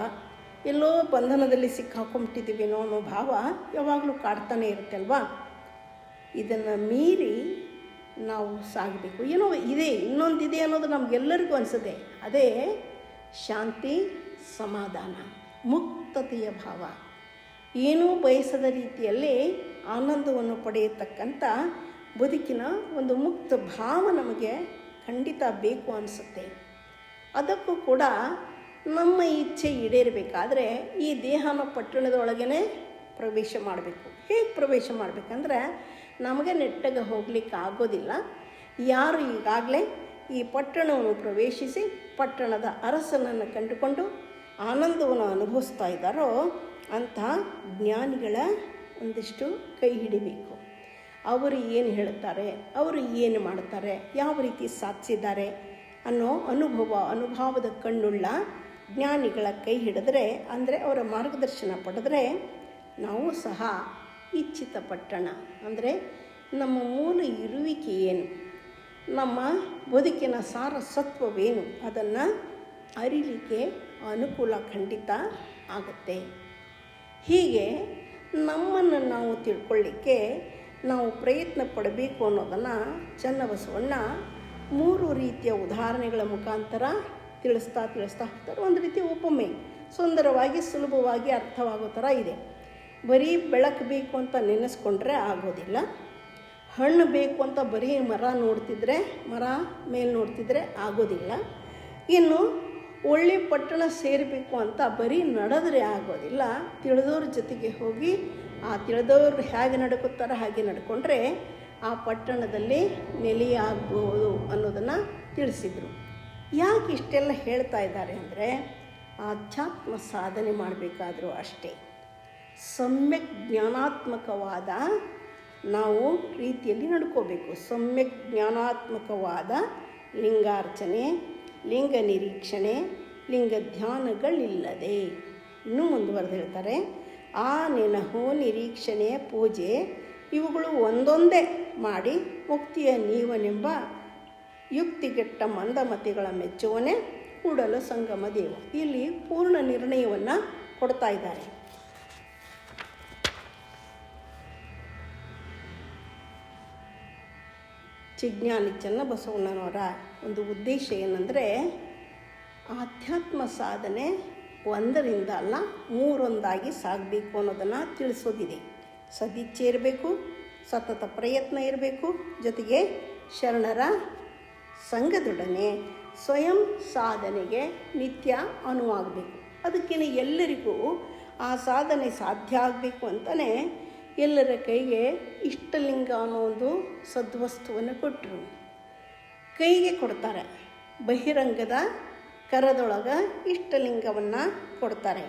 ಎಲ್ಲೋ ಬಂಧನದಲ್ಲಿ ಸಿಕ್ಕಾಕೊಂಬಿಟ್ಟಿದ್ದೀವೇನೋ ಅನ್ನೋ ಭಾವ ಯಾವಾಗಲೂ ಕಾಡ್ತಾನೆ ಇರುತ್ತೆ ಅಲ್ವಾ? ಇದನ್ನು ಮೀರಿ ನಾವು ಸಾಗಬೇಕು. ಏನೋ ಇದೆ, ಇನ್ನೊಂದಿದೆ ಅನ್ನೋದು ನಮಗೆಲ್ಲರಿಗೂ ಅನಿಸುತ್ತೆ. ಅದೇ ಶಾಂತಿ, ಸಮಾಧಾನ, ಮುಕ್ತತೆಯ ಭಾವ. ಏನೂ ಬಯಸದ ರೀತಿಯಲ್ಲಿ ಆನಂದವನ್ನು ಪಡೆಯತಕ್ಕಂಥ ಬದುಕಿನ ಒಂದು ಮುಕ್ತ ಭಾವ ನಮಗೆ ಖಂಡಿತ ಬೇಕು ಅನಿಸುತ್ತೆ. ಅದಕ್ಕೂ ಕೂಡ ನಮ್ಮ ಇಚ್ಛೆ ಈಡೇರಬೇಕಾದ್ರೆ ಈ ದೇಹನ ಪಟ್ಟಣದೊಳಗೇ ಪ್ರವೇಶ ಮಾಡಬೇಕು. ಹೇಗೆ ಪ್ರವೇಶ ಮಾಡಬೇಕಂದ್ರೆ ನಮಗೆ ನೆಟ್ಟಗೆ ಹೋಗ್ಲಿಕ್ಕೆ ಆಗೋದಿಲ್ಲ. ಯಾರು ಈಗಾಗಲೇ ಈ ಪಟ್ಟಣವನ್ನು ಪ್ರವೇಶಿಸಿ ಪಟ್ಟಣದ ಅರಸನನ್ನು ಕಂಡುಕೊಂಡು ಆನಂದವನ್ನು ಅನುಭವಿಸ್ತಾ ಇದ್ದಾರೋ ಅಂತಹ ಜ್ಞಾನಿಗಳ ಒಂದಿಷ್ಟು ಕೈ ಹಿಡಿಬೇಕು. ಅವರು ಏನು ಹೇಳ್ತಾರೆ, ಅವರು ಏನು ಮಾಡ್ತಾರೆ, ಯಾವ ರೀತಿ ಸಾಧಿಸಿದ್ದಾರೆ ಅನ್ನೋ ಅನುಭವದ ಕಣ್ಣುಳ್ಳ ಜ್ಞಾನಿಗಳ ಕೈ ಹಿಡಿದ್ರೆ, ಅಂದರೆ ಅವರ ಮಾರ್ಗದರ್ಶನ ಪಡೆದ್ರೆ ನಾವು ಸಹ ಇಚ್ಛಿತ ಪಟ್ಟಣ ಅಂದರೆ ನಮ್ಮ ಮೂಲ ಇರುವಿಕೆ ಏನು, ನಮ್ಮ ಬದುಕಿನ ಸಾರಸತ್ವವೇನು ಅದನ್ನು ಅರಿಲಿಕ್ಕೆ ಅನುಕೂಲ ಖಂಡಿತ ಆಗುತ್ತೆ. ಹೀಗೆ ನಮ್ಮನ್ನು ನಾವು ತಿಳ್ಕೊಳ್ಳಿಕ್ಕೆ ನಾವು ಪ್ರಯತ್ನ ಪಡಬೇಕು ಅನ್ನೋದನ್ನು ಚನ್ನಬಸವಣ್ಣ 3 ರೀತಿಯ ಉದಾಹರಣೆಗಳ ಮುಖಾಂತರ ತಿಳಿಸ್ತಾ ಹೋಗ್ತಾರೆ. ಒಂದು ರೀತಿ ಉಪಮೆ, ಸುಂದರವಾಗಿ ಸುಲಭವಾಗಿ ಅರ್ಥವಾಗೋ ಥರ ಇದೆ. ಬರೀ ಬೆಳಕು ಬೇಕು ಅಂತ ನೆನೆಸ್ಕೊಂಡ್ರೆ ಆಗೋದಿಲ್ಲ. ಹಣ್ಣು ಬೇಕು ಅಂತ ಬರೀ ಮರ ಮೇಲೆ ನೋಡ್ತಿದ್ರೆ ಆಗೋದಿಲ್ಲ. ಇನ್ನು ಒಳ್ಳೆ ಪಟ್ಟಣ ಸೇರಬೇಕು ಅಂತ ಬರೀ ನಡೆದ್ರೆ ಆಗೋದಿಲ್ಲ. ತಿಳಿದವ್ರ ಜೊತೆಗೆ ಹೋಗಿ ಆ ತಿಳಿದವರು ಹೇಗೆ ನಡ್ಕೋತಾರೋ ಹಾಗೆ ನಡ್ಕೊಂಡ್ರೆ ಆ ಪಟ್ಟಣದಲ್ಲಿ ನೆಲೆಯಾಗ್ಬೋದು ಅನ್ನೋದನ್ನು ತಿಳಿಸಿದರು. ಯಾಕೆ ಇಷ್ಟೆಲ್ಲ ಹೇಳ್ತಾ ಇದ್ದಾರೆ ಅಂದರೆ ಆಧ್ಯಾತ್ಮ ಸಾಧನೆ ಮಾಡಬೇಕಾದ್ರೂ ಅಷ್ಟೇ ಸಮ್ಯಕ್ ಜ್ಞಾನಾತ್ಮಕವಾದ ನಾವು ರೀತಿಯಲ್ಲಿ ನಡ್ಕೋಬೇಕು. ಸಮ್ಯಕ್ ಜ್ಞಾನಾತ್ಮಕವಾದ ಲಿಂಗಾರ್ಚನೆ, ಲಿಂಗ ನಿರೀಕ್ಷಣೆ, ಲಿಂಗ ಧ್ಯಾನಗಳಿಲ್ಲದೆ. ಇನ್ನೂ ಮುಂದುವರೆದು ಹೇಳ್ತಾರೆ, ಆ ನೆನಹು, ನಿರೀಕ್ಷಣೆ, ಪೂಜೆ ಇವುಗಳು ಒಂದೊಂದೇ ಮಾಡಿ ಮುಕ್ತಿಯ ನೀವನೆಂಬ ಯುಕ್ತಿಗೆಟ್ಟ ಮಂದಮತಿಗಳ ಮೆಚ್ಚುವನೇ ಕೂಡಲ ಸಂಗಮ ದೇವ. ಇಲ್ಲಿ ಪೂರ್ಣ ನಿರ್ಣಯವನ್ನು ಕೊಡ್ತಾ ಇದ್ದಾರೆ. ಚಿಜ್ಞಾನಿ ಚನ್ನಬಸವಣ್ಣನವರ ಒಂದು ಉದ್ದೇಶ ಏನಂದರೆ ಆಧ್ಯಾತ್ಮ ಸಾಧನೆ ಒಂದರಿಂದ ಅಲ್ಲ 3 ಸಾಗಬೇಕು ಅನ್ನೋದನ್ನು ತಿಳಿಸೋದಿದೆ. ಸದಿಚ್ಛೆ ಇರಬೇಕು, ಸತತ ಪ್ರಯತ್ನ ಇರಬೇಕು, ಜೊತೆಗೆ ಶರಣರ ಸಂಘದೊಡನೆ ಸ್ವಯಂ ಸಾಧನೆಗೆ ನಿತ್ಯ ಅನುವಾಗಬೇಕು. ಅದಕ್ಕೇನೆ ಎಲ್ಲರಿಗೂ ಆ ಸಾಧನೆ ಸಾಧ್ಯ ಆಗಬೇಕು ಅಂತಲೇ ಎಲ್ಲರ ಕೈಗೆ ಇಷ್ಟಲಿಂಗ ಅನ್ನೋ ಒಂದು ಸದ್ವಸ್ತುವನ್ನು ಕೊಟ್ಟರು. ಕೈಗೆ ಕೊಡ್ತಾರೆ, ಬಹಿರಂಗದ ಕರದೊಳಗೆ ಇಷ್ಟಲಿಂಗವನ್ನು ಕೊಡ್ತಾರೆ.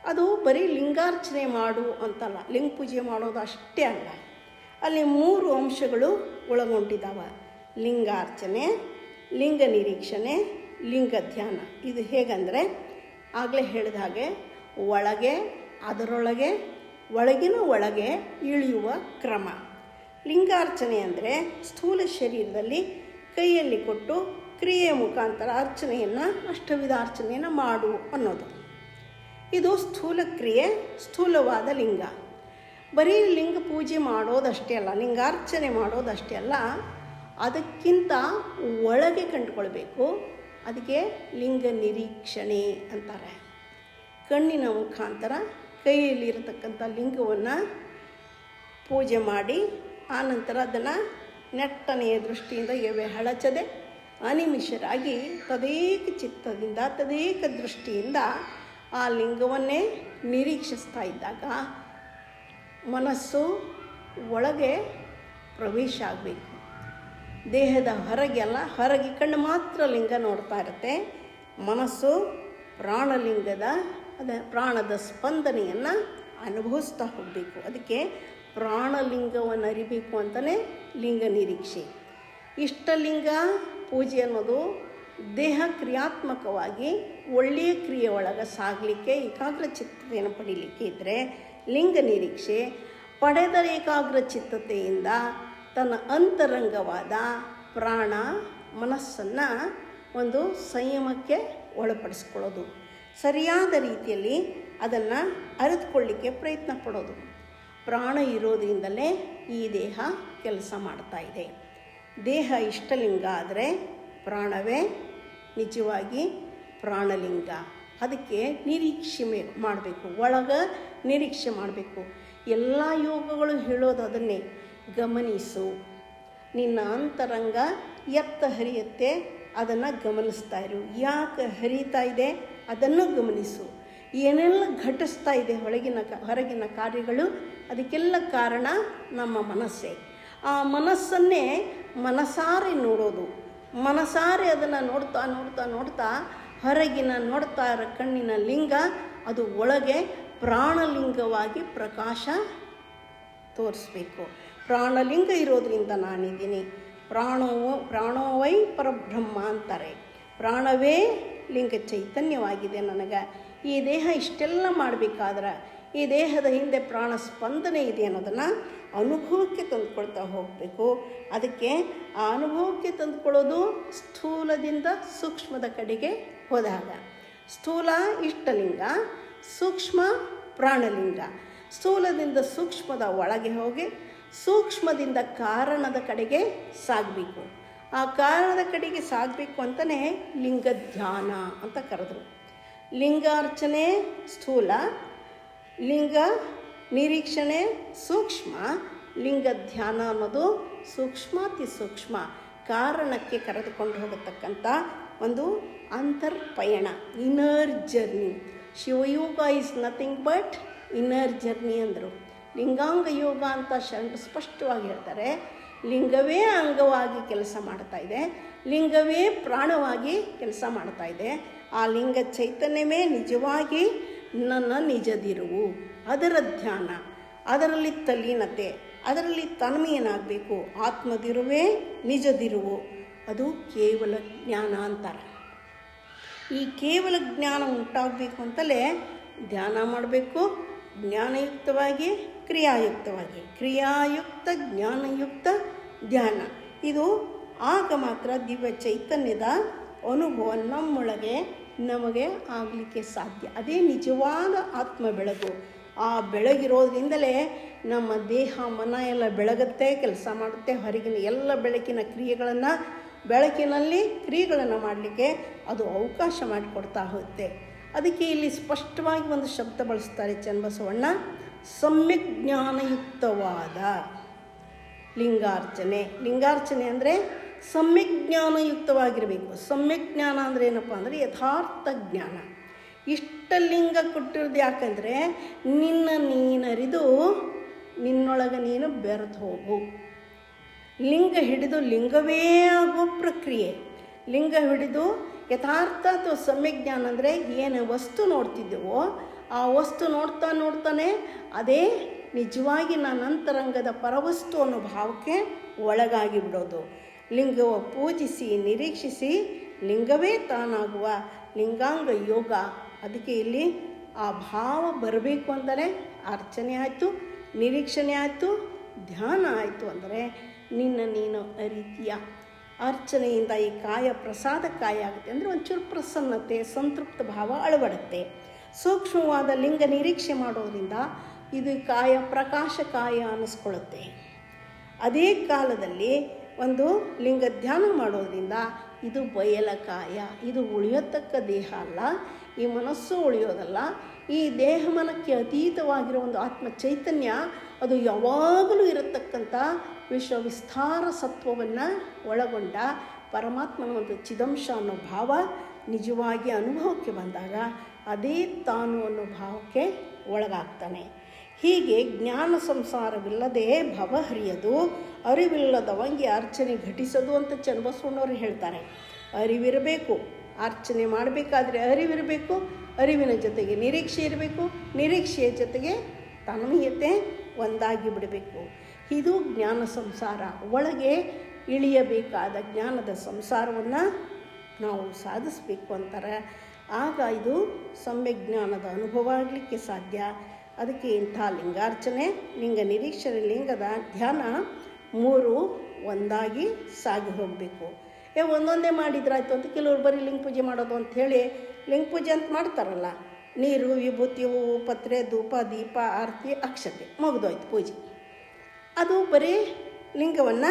ಅದು ಬರೀ ಲಿಂಗಾರ್ಚನೆ ಮಾಡು ಅಂತಲ್ಲ, ಲಿಂಗ ಪೂಜೆ ಮಾಡೋದು ಅಷ್ಟೇ ಅಲ್ಲ, ಅಲ್ಲಿ 3 ಅಂಶಗಳು ಒಳಗೊಂಡಿದ್ದಾವೆ. ಲಿಂಗಾರ್ಚನೆ, ಲಿಂಗ ನಿರೀಕ್ಷಣೆ, ಲಿಂಗ ಧ್ಯಾನ. ಇದು ಹೇಗಂದರೆ ಆಗಲೇ ಹೇಳಿದ ಹಾಗೆ ಒಳಗೆ, ಅದರೊಳಗೆ, ಒಳಗಿನ ಒಳಗೆ ಇಳಿಯುವ ಕ್ರಮ. ಲಿಂಗಾರ್ಚನೆ ಅಂದರೆ ಸ್ಥೂಲ ಶರೀರದಲ್ಲಿ ಕೈಯಲ್ಲಿ ಕೊಟ್ಟು ಕ್ರಿಯೆಯ ಮುಖಾಂತರ ಅರ್ಚನೆಯನ್ನು, ಅಷ್ಟವಿಧ ಅರ್ಚನೆಯನ್ನು ಮಾಡು ಅನ್ನೋದು. ಇದು ಸ್ಥೂಲ ಕ್ರಿಯೆ, ಸ್ಥೂಲವಾದ ಲಿಂಗ. ಬರೀ ಲಿಂಗ ಪೂಜೆ ಮಾಡೋದಷ್ಟೇ ಅಲ್ಲ, ಲಿಂಗಾರ್ಚನೆ ಮಾಡೋದಷ್ಟೇ ಅಲ್ಲ, ಅದಕ್ಕಿಂತ ಒಳಗೆ ಕಂಡುಕೊಳ್ಬೇಕು. ಅದಕ್ಕೆ ಲಿಂಗ ನಿರೀಕ್ಷಣೆ ಅಂತಾರೆ. ಕಣ್ಣಿನ ಮುಖಾಂತರ ಕೈಯಲ್ಲಿರತಕ್ಕಂಥ ಲಿಂಗವನ್ನು ಪೂಜೆ ಮಾಡಿ ಆನಂತರ ಅದನ್ನು ನೆಟ್ಟನೆಯ ದೃಷ್ಟಿಯಿಂದ ಹಳಚದೆ ಅನಿಮಿಷರಾಗಿ ತದೇಕ ಚಿತ್ತದಿಂದ, ತದೇಕ ದೃಷ್ಟಿಯಿಂದ ಆ ಲಿಂಗವನ್ನೇ ನಿರೀಕ್ಷಿಸ್ತಾ ಇದ್ದಾಗ ಮನಸ್ಸು ಒಳಗೆ ಪ್ರವೇಶ ಆಗಬೇಕು. ದೇಹದ ಹೊರಗೆಲ್ಲ, ಹೊರಗೆ ಕಣ್ಣು ಮಾತ್ರ ಲಿಂಗ ನೋಡ್ತಾ ಇರುತ್ತೆ. ಮನಸ್ಸು ಪ್ರಾಣಲಿಂಗದ ಪ್ರಾಣದ ಸ್ಪಂದನೆಯನ್ನು ಅನುಭವಿಸ್ತಾ ಹೋಗಬೇಕು. ಅದಕ್ಕೆ ಪ್ರಾಣಲಿಂಗವನ್ನು ಅರಿಬೇಕು ಅಂತಲೇ ಲಿಂಗ ನಿರೀಕ್ಷೆ. ಇಷ್ಟಲಿಂಗ ಪೂಜೆ ಅನ್ನೋದು ದೇಹ ಕ್ರಿಯಾತ್ಮಕವಾಗಿ ಒಳ್ಳೆಯ ಕ್ರಿಯೆ ಒಳಗೆ ಸಾಗಲಿಕ್ಕೆ, ಏಕಾಗ್ರಚಿತ್ತತೆಯನ್ನು ಪಡೀಲಿಕ್ಕೆ ಇದ್ದರೆ ಲಿಂಗ ನಿರೀಕ್ಷೆ ಪಡೆದ ಏಕಾಗ್ರಚಿತ್ತತೆಯಿಂದ ತನ್ನ ಅಂತರಂಗವಾದ ಪ್ರಾಣ ಮನಸ್ಸನ್ನು ಒಂದು ಸಂಯಮಕ್ಕೆ ಒಳಪಡಿಸ್ಕೊಳ್ಳೋದು, ಸರಿಯಾದ ರೀತಿಯಲ್ಲಿ ಅದನ್ನು ಅರಿತುಕೊಳ್ಳಿಕ್ಕೆ ಪ್ರಯತ್ನ ಪಡೋದು. ಪ್ರಾಣ ಇರೋದ್ರಿಂದಲೇ ಈ ದೇಹ ಕೆಲಸ ಮಾಡ್ತಾ ಇದೆ. ದೇಹ ಇಷ್ಟಲಿಂಗ ಆದರೆ ಪ್ರಾಣವೇ ನಿಜವಾಗಿ ಪ್ರಾಣಲಿಂಗ. ಅದಕ್ಕೆ ನಿರೀಕ್ಷೆ ಮಾಡಬೇಕು, ಒಳಗೆ ನಿರೀಕ್ಷೆ ಮಾಡಬೇಕು. ಎಲ್ಲ ಯೋಗಗಳು ಹೇಳೋದು ಅದನ್ನೇ, ಗಮನಿಸು. ನಿನ್ನ ಅಂತರಂಗ ಎತ್ತ ಹರಿಯುತ್ತೆ ಅದನ್ನು ಗಮನಿಸ್ತಾ ಇರು. ಯಾಕೆ ಹರಿತಾ ಇದೆ ಅದನ್ನು ಗಮನಿಸು. ಏನೆಲ್ಲ ಘಟಿಸ್ತಾ ಇದೆ ಹೊರಗಿನ ಕಾರ್ಯಗಳು, ಅದಕ್ಕೆಲ್ಲ ಕಾರಣ ನಮ್ಮ ಮನಸ್ಸೇ. ಆ ಮನಸ್ಸನ್ನೇ ಮನಸಾರೆ ನೋಡೋದು. ಮನಸಾರೆ ಅದನ್ನು ನೋಡ್ತಾ ನೋಡ್ತಾ ನೋಡ್ತಾ ಹೊರಗಿನ ನೋಡ್ತಾ ಇರೋ ಕಣ್ಣಿನ ಲಿಂಗ ಅದು ಒಳಗೆ ಪ್ರಾಣಲಿಂಗವಾಗಿ ಪ್ರಕಾಶ ತೋರಿಸ್ಬೇಕು. ಪ್ರಾಣಲಿಂಗ ಇರೋದ್ರಿಂದ ನಾನಿದ್ದೀನಿ. ಪ್ರಾಣೋವೈ ಪರಬ್ರಹ್ಮ ಅಂತಾರೆ. ಪ್ರಾಣವೇ ಲಿಂಗ ಚೈತನ್ಯವಾಗಿದೆ ನನಗೆ. ಈ ದೇಹ ಇಷ್ಟೆಲ್ಲ ಮಾಡಬೇಕಾದ್ರೆ ಈ ದೇಹದ ಹಿಂದೆ ಪ್ರಾಣ ಸ್ಪಂದನೆ ಇದೆ ಅನ್ನೋದನ್ನು ಅನುಭವಕ್ಕೆ ತಂದುಕೊಳ್ತಾ ಹೋಗಬೇಕು. ಅದಕ್ಕೆ ಆ ಅನುಭವಕ್ಕೆ ತಂದುಕೊಳ್ಳೋದು ಸ್ಥೂಲದಿಂದ ಸೂಕ್ಷ್ಮದ ಕಡೆಗೆ ಹೋದಾಗ. ಸ್ಥೂಲ ಇಷ್ಟಲಿಂಗ, ಸೂಕ್ಷ್ಮ ಪ್ರಾಣಲಿಂಗ. ಸ್ಥೂಲದಿಂದ ಸೂಕ್ಷ್ಮದ ಒಳಗೆ ಹೋಗಿ ಸೂಕ್ಷ್ಮದಿಂದ ಕಾರಣದ ಕಡೆಗೆ ಸಾಗಬೇಕು. ಆ ಕಾರಣದ ಕಡೆಗೆ ಸಾಗಬೇಕು ಅಂತಲೇ ಲಿಂಗ ಧ್ಯಾನ ಅಂತ ಕರೆದ್ರು. ಲಿಂಗಾರ್ಚನೆ ಸ್ಥೂಲ, ಲಿಂಗ ನಿರೀಕ್ಷಣೆ ಸೂಕ್ಷ್ಮ, ಲಿಂಗ ಧ್ಯಾನ ಅನ್ನೋದು ಸೂಕ್ಷ್ಮಾತಿ ಸೂಕ್ಷ್ಮ ಕಾರಣಕ್ಕೆ ಕರೆದುಕೊಂಡು ಹೋಗತಕ್ಕಂಥ ಒಂದು ಅಂತರ್ಪಯಣ, inner journey. Shivayoga is nothing but inner journey ಅಂದರು. ಲಿಂಗಾಂಗ ಯೋಗ ಅಂತ ಸ್ಪಷ್ಟವಾಗಿ ಹೇಳ್ತಾರೆ. ಲಿಂಗವೇ ಅಂಗವಾಗಿ ಕೆಲಸ ಮಾಡ್ತಾ ಇದೆ, ಲಿಂಗವೇ ಪ್ರಾಣವಾಗಿ ಕೆಲಸ ಮಾಡ್ತಾ ಇದೆ. ಆ ಲಿಂಗ ಚೈತನ್ಯವೇ ನಿಜವಾಗಿ ನನ್ನ ನಿಜದಿರುವು, ಅದರ ಧ್ಯಾನ, ಅದರಲ್ಲಿ ತಲ್ಲೀನತೆ, ಅದರಲ್ಲಿ ತನ್ಮಯನಾಗಬೇಕು. ಆತ್ಮದಿರುವೇ ನಿಜದಿರುವು, ಅದು ಕೇವಲ ಜ್ಞಾನ ಅಂತಾರೆ. ಈ ಕೇವಲ ಜ್ಞಾನ ಉಂಟಾಗಬೇಕು ಅಂತಲೇ ಧ್ಯಾನ ಮಾಡಬೇಕು. ಜ್ಞಾನಯುಕ್ತವಾಗಿ ಕ್ರಿಯಾಯುಕ್ತವಾಗಿ, ಕ್ರಿಯಾಯುಕ್ತ ಜ್ಞಾನಯುಕ್ತ ಧ್ಯಾನ. ಇದು ಆಗ ಮಾತ್ರ ದಿವ್ಯ ಚೈತನ್ಯದ ಅನುಭವ ನಮ್ಮೊಳಗೆ ನಮಗೆ ಆಗಲಿಕ್ಕೆ ಸಾಧ್ಯ. ಅದೇ ನಿಜವಾದ ಆತ್ಮ ಬೆಳಗು. ಆ ಬೆಳಗಿರೋದ್ರಿಂದಲೇ ನಮ್ಮ ದೇಹ ಮನ ಎಲ್ಲ ಬೆಳಗುತ್ತೆ, ಕೆಲಸ ಮಾಡುತ್ತೆ. ಹೊರಗಿನ ಎಲ್ಲ ಬೆಳಕಿನ ಕ್ರಿಯೆಗಳನ್ನು, ಬೆಳಕಿನಲ್ಲಿ ಕ್ರಿಯೆಗಳನ್ನು ಮಾಡಲಿಕ್ಕೆ ಅದು ಅವಕಾಶ ಮಾಡಿಕೊಡ್ತಾ ಹೋಗುತ್ತೆ. ಅದಕ್ಕೆ ಇಲ್ಲಿ ಸ್ಪಷ್ಟವಾಗಿ ಒಂದು ಶಬ್ದ ಬಳಸ್ತಾರೆ ಚನ್ನಬಸವಣ್ಣ, ಸಮ್ಯಕ್ ಜ್ಞಾನಯುಕ್ತವಾದ ಲಿಂಗಾರ್ಚನೆ. ಲಿಂಗಾರ್ಚನೆ ಅಂದರೆ ಸಮ್ಯಕ್ ಜ್ಞಾನಯುಕ್ತವಾಗಿರಬೇಕು. ಸಮ್ಯಕ್ ಜ್ಞಾನ ಅಂದರೆ ಏನಪ್ಪ ಅಂದರೆ ಯಥಾರ್ಥ ಜ್ಞಾನ. ಇಷ್ಟ ಲಿಂಗ ಕೊಟ್ಟಿರೋದು ಯಾಕಂದರೆ ನಿನ್ನ ನೀನರಿದು ನಿನ್ನೊಳಗೆ ನೀನು ಬೆರೆತು ಹೋಗು. ಲಿಂಗ ಹಿಡಿದು ಲಿಂಗವೇ ಆಗೋ ಪ್ರಕ್ರಿಯೆ. ಲಿಂಗ ಹಿಡಿದು ಯಥಾರ್ಥ ಅಥವಾ ಸಮ್ಯಕ್ ಜ್ಞಾನ ಅಂದರೆ ಏನು ವಸ್ತು ನೋಡ್ತಿದ್ದೇವೋ ಆ ವಸ್ತು ನೋಡ್ತಾನೆ ಅದೇ ನಿಜವಾಗಿ ನನ್ನ ಅಂತರಂಗದ ಪರವಸ್ತು ಅನ್ನೋ ಭಾವಕ್ಕೆ ಒಳಗಾಗಿ ಬಿಡೋದು. ಲಿಂಗವ ಪೂಜಿಸಿ ನಿರೀಕ್ಷಿಸಿ ಲಿಂಗವೇ ತಾನಾಗುವ ಲಿಂಗಾಂಗ ಯೋಗ. ಅದಕ್ಕೆ ಇಲ್ಲಿ ಆ ಭಾವ ಬರಬೇಕು ಅಂದರೆ ಅರ್ಚನೆ ಆಯಿತು, ನಿರೀಕ್ಷಣೆ ಆಯಿತು, ಧ್ಯಾನ ಆಯಿತು. ಅಂದರೆ ನಿನ್ನ ನೀನು ಅರಿತೀಯ. ಅರ್ಚನೆಯಿಂದ ಈ ಕಾಯ ಪ್ರಸಾದ ಕಾಯ ಆಗುತ್ತೆ. ಅಂದರೆ ಒಂಚೂರು ಪ್ರಸನ್ನತೆ, ಸಂತೃಪ್ತ ಭಾವ ಅಳವಡುತ್ತೆ. ಸೂಕ್ಷ್ಮವಾದ ಲಿಂಗ ನಿರೀಕ್ಷೆ ಮಾಡೋದ್ರಿಂದ ಇದು ಕಾಯ ಪ್ರಕಾಶ ಕಾಯ ಅನ್ನಿಸ್ಕೊಳ್ಳುತ್ತೆ. ಅದೇ ಕಾಲದಲ್ಲಿ ಒಂದು ಲಿಂಗ ಧ್ಯಾನ ಮಾಡೋದ್ರಿಂದ ಇದು ಬಯಲಕಾಯ, ಇದು ಉಳಿಯತಕ್ಕ ದೇಹ ಅಲ್ಲ, ಈ ಮನಸ್ಸು ಉಳಿಯೋದಲ್ಲ. ಈ ದೇಹ ಮನಕ್ಕೆ ಅತೀತವಾಗಿರೋ ಒಂದು ಆತ್ಮ ಚೈತನ್ಯ, ಅದು ಯಾವಾಗಲೂ ಇರತಕ್ಕಂಥ ವಿಶ್ವವಿಸ್ತಾರ ಸತ್ವವನ್ನು ಒಳಗೊಂಡ ಪರಮಾತ್ಮನ ಒಂದು ಚಿದಂಶ ಅನ್ನೋ ಭಾವ ನಿಜವಾಗಿ ಅನುಭವಕ್ಕೆ ಬಂದಾಗ ಅದೇ ತಾನು ಅನ್ನೋ ಭಾವಕ್ಕೆ ಒಳಗಾಗ್ತಾನೆ. ಹೀಗೆ ಜ್ಞಾನ ಸಂಸಾರವಿಲ್ಲದೆ ಭವ ಹರಿಯದು, ಅರಿವಿಲ್ಲದವಂಗೆ ಅರ್ಚನೆ ಘಟಿಸೋದು ಅಂತ ಚನ್ನಬಸವಣ್ಣವರು ಹೇಳ್ತಾರೆ. ಅರಿವಿರಬೇಕು, ಅರ್ಚನೆ ಮಾಡಬೇಕಾದ್ರೆ ಅರಿವಿರಬೇಕು, ಅರಿವಿನ ಜೊತೆಗೆ ನಿರೀಕ್ಷೆ ಇರಬೇಕು, ನಿರೀಕ್ಷೆಯ ಜೊತೆಗೆ ತನ್ಮಯತೆ ಒಂದಾಗಿ ಬಿಡಬೇಕು. ಇದು ಜ್ಞಾನ ಸಂಸಾರ. ಒಳಗೆ ಇಳಿಯಬೇಕಾದ ಜ್ಞಾನದ ಸಂಸಾರವನ್ನು ನಾವು ಸಾಧಿಸಬೇಕು ಅಂತಾರೆ. ಆಗ ಇದು ಸಮ್ಯಕ್ ಜ್ಞಾನದ ಅನುಭವ ಆಗಲಿಕ್ಕೆ ಸಾಧ್ಯ. ಅದಕ್ಕೆ ಇಂಥ ಲಿಂಗಾರ್ಚನೆ, ಲಿಂಗ ನಿರೀಕ್ಷಣೆ, ಲಿಂಗದ ಧ್ಯಾನ ಮೂರು ಒಂದಾಗಿ ಸಾಗಿ ಹೋಗಬೇಕು. ಒಂದೊಂದೇ ಮಾಡಿದ್ರಾಯ್ತು ಅಂತ ಕೆಲವರು ಬರೀ ಲಿಂಗ ಪೂಜೆ ಮಾಡೋದು ಅಂಥೇಳಿ ಲಿಂಗ ಪೂಜೆ ಅಂತ ಮಾಡ್ತಾರಲ್ಲ. ನೀರು, ವಿಭೂತಿ, ಹೂವು, ಪತ್ರೆ, ಧೂಪ, ದೀಪ, ಆರತಿ, ಅಕ್ಷತೆ, ಮುಗಿದೋಯ್ತು ಪೂಜೆ. ಅದು ಬರೀ ಲಿಂಗವನ್ನು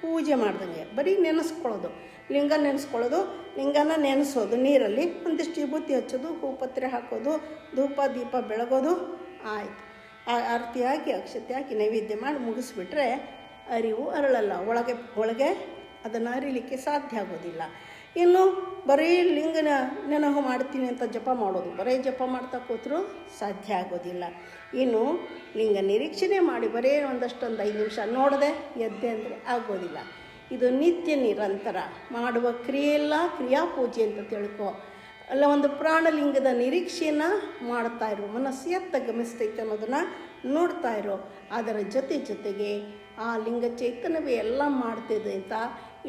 ಪೂಜೆ ಮಾಡ್ದಂಗೆ ಬರೀ ನೆನೆಸ್ಕೊಳ್ಳೋದು. ಲಿಂಗ ನೆನೆಸ್ಕೊಳ್ಳೋದು, ಲಿಂಗನ ನೆನೆಸೋದು, ನೀರಲ್ಲಿ ಒಂದಿಷ್ಟು ವಿಭೂತಿ ಹಚ್ಚೋದು, ಹೂವು ಪತ್ರೆ ಹಾಕೋದು, ಧೂಪ ದೀಪ ಬೆಳಗೋದು, ಆಯಿತು. ಆರತಿ ಹಾಕಿ ಅಕ್ಷತೆ ಹಾಕಿ ನೈವೇದ್ಯ ಮಾಡಿ ಮುಗಿಸ್ಬಿಟ್ರೆ ಅರಿವು ಅರಳಲ್ಲ. ಒಳಗೆ ಅದನ್ನು ಅರಿಲಿಕ್ಕೆ ಸಾಧ್ಯ ಆಗೋದಿಲ್ಲ. ಇನ್ನು ಬರೀ ಲಿಂಗನ ನೆನಹು ಮಾಡ್ತೀನಿ ಅಂತ ಜಪ ಮಾಡೋದು, ಬರೀ ಜಪ ಮಾಡ್ತಾ ಕೂತರೂ ಸಾಧ್ಯ ಆಗೋದಿಲ್ಲ. ಇನ್ನು ಲಿಂಗ ನಿರೀಕ್ಷಣೆ ಮಾಡಿ ಬರೀ ಒಂದಷ್ಟು 5 ನಿಮಿಷ ನೋಡದೆ ಎದ್ದೆ ಅಂದರೆ ಆಗೋದಿಲ್ಲ. ಇದು ನಿತ್ಯ ನಿರಂತರ ಮಾಡುವ ಕ್ರಿಯೆಲ್ಲ ಕ್ರಿಯಾಪೂಜೆ ಅಂತ ತಿಳ್ಕೊ. ಅಲ್ಲ, ಒಂದು ಪ್ರಾಣಲಿಂಗದ ನಿರೀಕ್ಷೆಯನ್ನು ಮಾಡ್ತಾ ಇರೋ, ಮನಸ್ಸು ಎತ್ತ ಗಮಿಸ್ತೈತೆ ಅನ್ನೋದನ್ನು ನೋಡ್ತಾ ಇರೋ. ಅದರ ಜೊತೆಗೆ ಆ ಲಿಂಗ ಚೈತನ್ಯವೇ ಎಲ್ಲ ಮಾಡ್ತಿದೆ ಅಂತ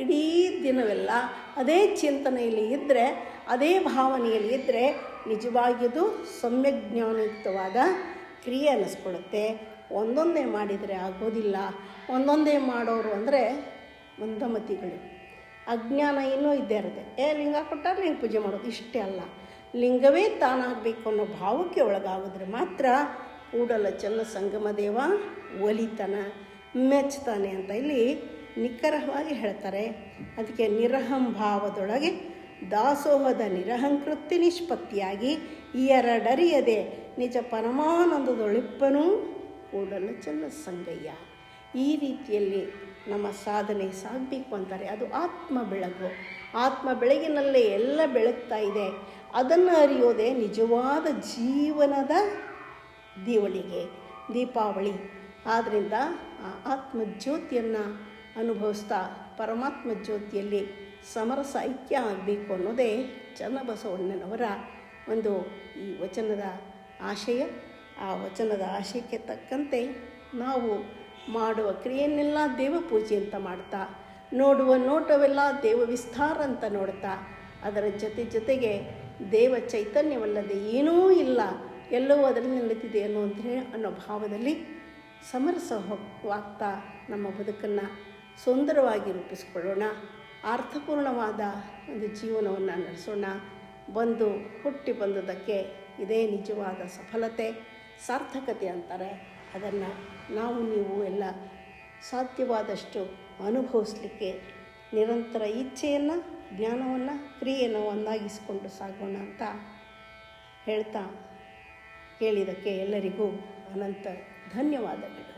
ಇಡೀ ದಿನವೆಲ್ಲ ಅದೇ ಚಿಂತನೆಯಲ್ಲಿ ಇದ್ದರೆ, ಅದೇ ಭಾವನೆಯಲ್ಲಿ ಇದ್ದರೆ ನಿಜವಾಗಿಯದು ಸಮ್ಯಕ್ ಜ್ಞಾನಯುಕ್ತವಾದ ಕ್ರಿಯೆ ಅನ್ನಿಸ್ಕೊಳ್ಳುತ್ತೆ. ಒಂದೊಂದೇ ಮಾಡಿದರೆ ಆಗೋದಿಲ್ಲ. ಒಂದೊಂದೇ ಮಾಡೋರು ಅಂದರೆ ಮಂದಮತಿಗಳು, ಅಜ್ಞಾನ ಇನ್ನೂ ಇದ್ದೇ ಇರುತ್ತೆ. ಲಿಂಗ ಕೊಟ್ಟಾರೆ ಲಿಂಗ ಪೂಜೆ ಮಾಡೋದು, ಇಷ್ಟೇ ಅಲ್ಲ. ಲಿಂಗವೇ ತಾನಾಗಬೇಕು ಅನ್ನೋ ಭಾವಕ್ಕೆ ಒಳಗಾಗಿದ್ರೆ ಮಾತ್ರ ಕೂಡಲ ಚನ್ನ ಸಂಗಮ ದೇವ ಒಲಿತನ ಮೆಚ್ತಾನೆ ಅಂತ ಇಲ್ಲಿ ನಿಖರವಾಗಿ ಹೇಳ್ತಾರೆ. ಅದಕ್ಕೆ ನಿರಹಂಭಾವದೊಳಗೆ ದಾಸೋಹದ ನಿರಹಂಕೃತ್ಯ ನಿಷ್ಪತ್ತಿಯಾಗಿ ಎರಡರಿಯದೆ ನಿಜ ಪರಮಾನಂದದೊಳಿಪ್ಪನೂ ಕೂಡಲ ಚನ್ನ ಸಂಗಯ್ಯ. ಈ ರೀತಿಯಲ್ಲಿ ನಮ್ಮ ಸಾಧನೆ ಸಾಗಬೇಕು ಅಂತಾರೆ. ಅದು ಆತ್ಮ ಬೆಳಗು. ಆತ್ಮ ಬೆಳಗಿನಲ್ಲೇ ಎಲ್ಲ ಬೆಳಗ್ತಾ ಇದೆ. ಅದನ್ನು ಅರಿಯೋದೇ ನಿಜವಾದ ಜೀವನದ ದೀಪಾವಳಿ. ಆದ್ದರಿಂದ ಆ ಆತ್ಮಜ್ಯೋತಿಯನ್ನು ಅನುಭವಿಸ್ತಾ ಪರಮಾತ್ಮ ಜ್ಯೋತಿಯಲ್ಲಿ ಸಮರಸ ಐಕ್ಯ ಆಗಬೇಕು ಅನ್ನೋದೇ ಚನ್ನಬಸವಣ್ಣನವರ ಒಂದು ಈ ವಚನದ ಆಶಯ. ಆ ವಚನದ ಆಶಯಕ್ಕೆ ತಕ್ಕಂತೆ ನಾವು ಮಾಡುವ ಕ್ರಿಯೆಯನ್ನೆಲ್ಲ ದೇವ ಪೂಜೆ ಅಂತ ಮಾಡ್ತಾ, ನೋಡುವ ನೋಟವೆಲ್ಲ ದೇವ ವಿಸ್ತಾರ ಅಂತ ನೋಡ್ತಾ, ಅದರ ಜೊತೆಗೆ ದೇವ ಚೈತನ್ಯವಲ್ಲದೆ ಏನೂ ಇಲ್ಲ, ಎಲ್ಲವೂ ಅದರಲ್ಲಿ ನಿಲ್ಲುತ್ತಿದೆ ಅನ್ನೋ ಭಾವದಲ್ಲಿ ಸಮರಸವಾಗ್ತಾ ನಮ್ಮ ಬದುಕನ್ನು ಸುಂದರವಾಗಿ ರೂಪಿಸ್ಕೊಳ್ಳೋಣ. ಅರ್ಥಪೂರ್ಣವಾದ ಒಂದು ಜೀವನವನ್ನು ನಡೆಸೋಣ. ಹುಟ್ಟಿ ಬಂದದಕ್ಕೆ ಇದೇ ನಿಜವಾದ ಸಫಲತೆ, ಸಾರ್ಥಕತೆ ಅಂತಾರೆ. ಅದನ್ನು ನೀವು ಎಲ್ಲ ಸಾಧ್ಯವಾದಷ್ಟು ಅನುಭವಿಸಲಿಕ್ಕೆ ನಿರಂತರ ಇಚ್ಛೆಯನ್ನು, ಜ್ಞಾನವನ್ನು, ಕ್ರಿಯೆಯನ್ನು ಒಂದಾಗಿಸಿಕೊಂಡು ಸಾಗೋಣ ಅಂತ ಹೇಳ್ತಾ ಕೇಳಿದ್ದಕ್ಕೆ ಎಲ್ಲರಿಗೂ ಅನಂತ ಧನ್ಯವಾದಗಳು.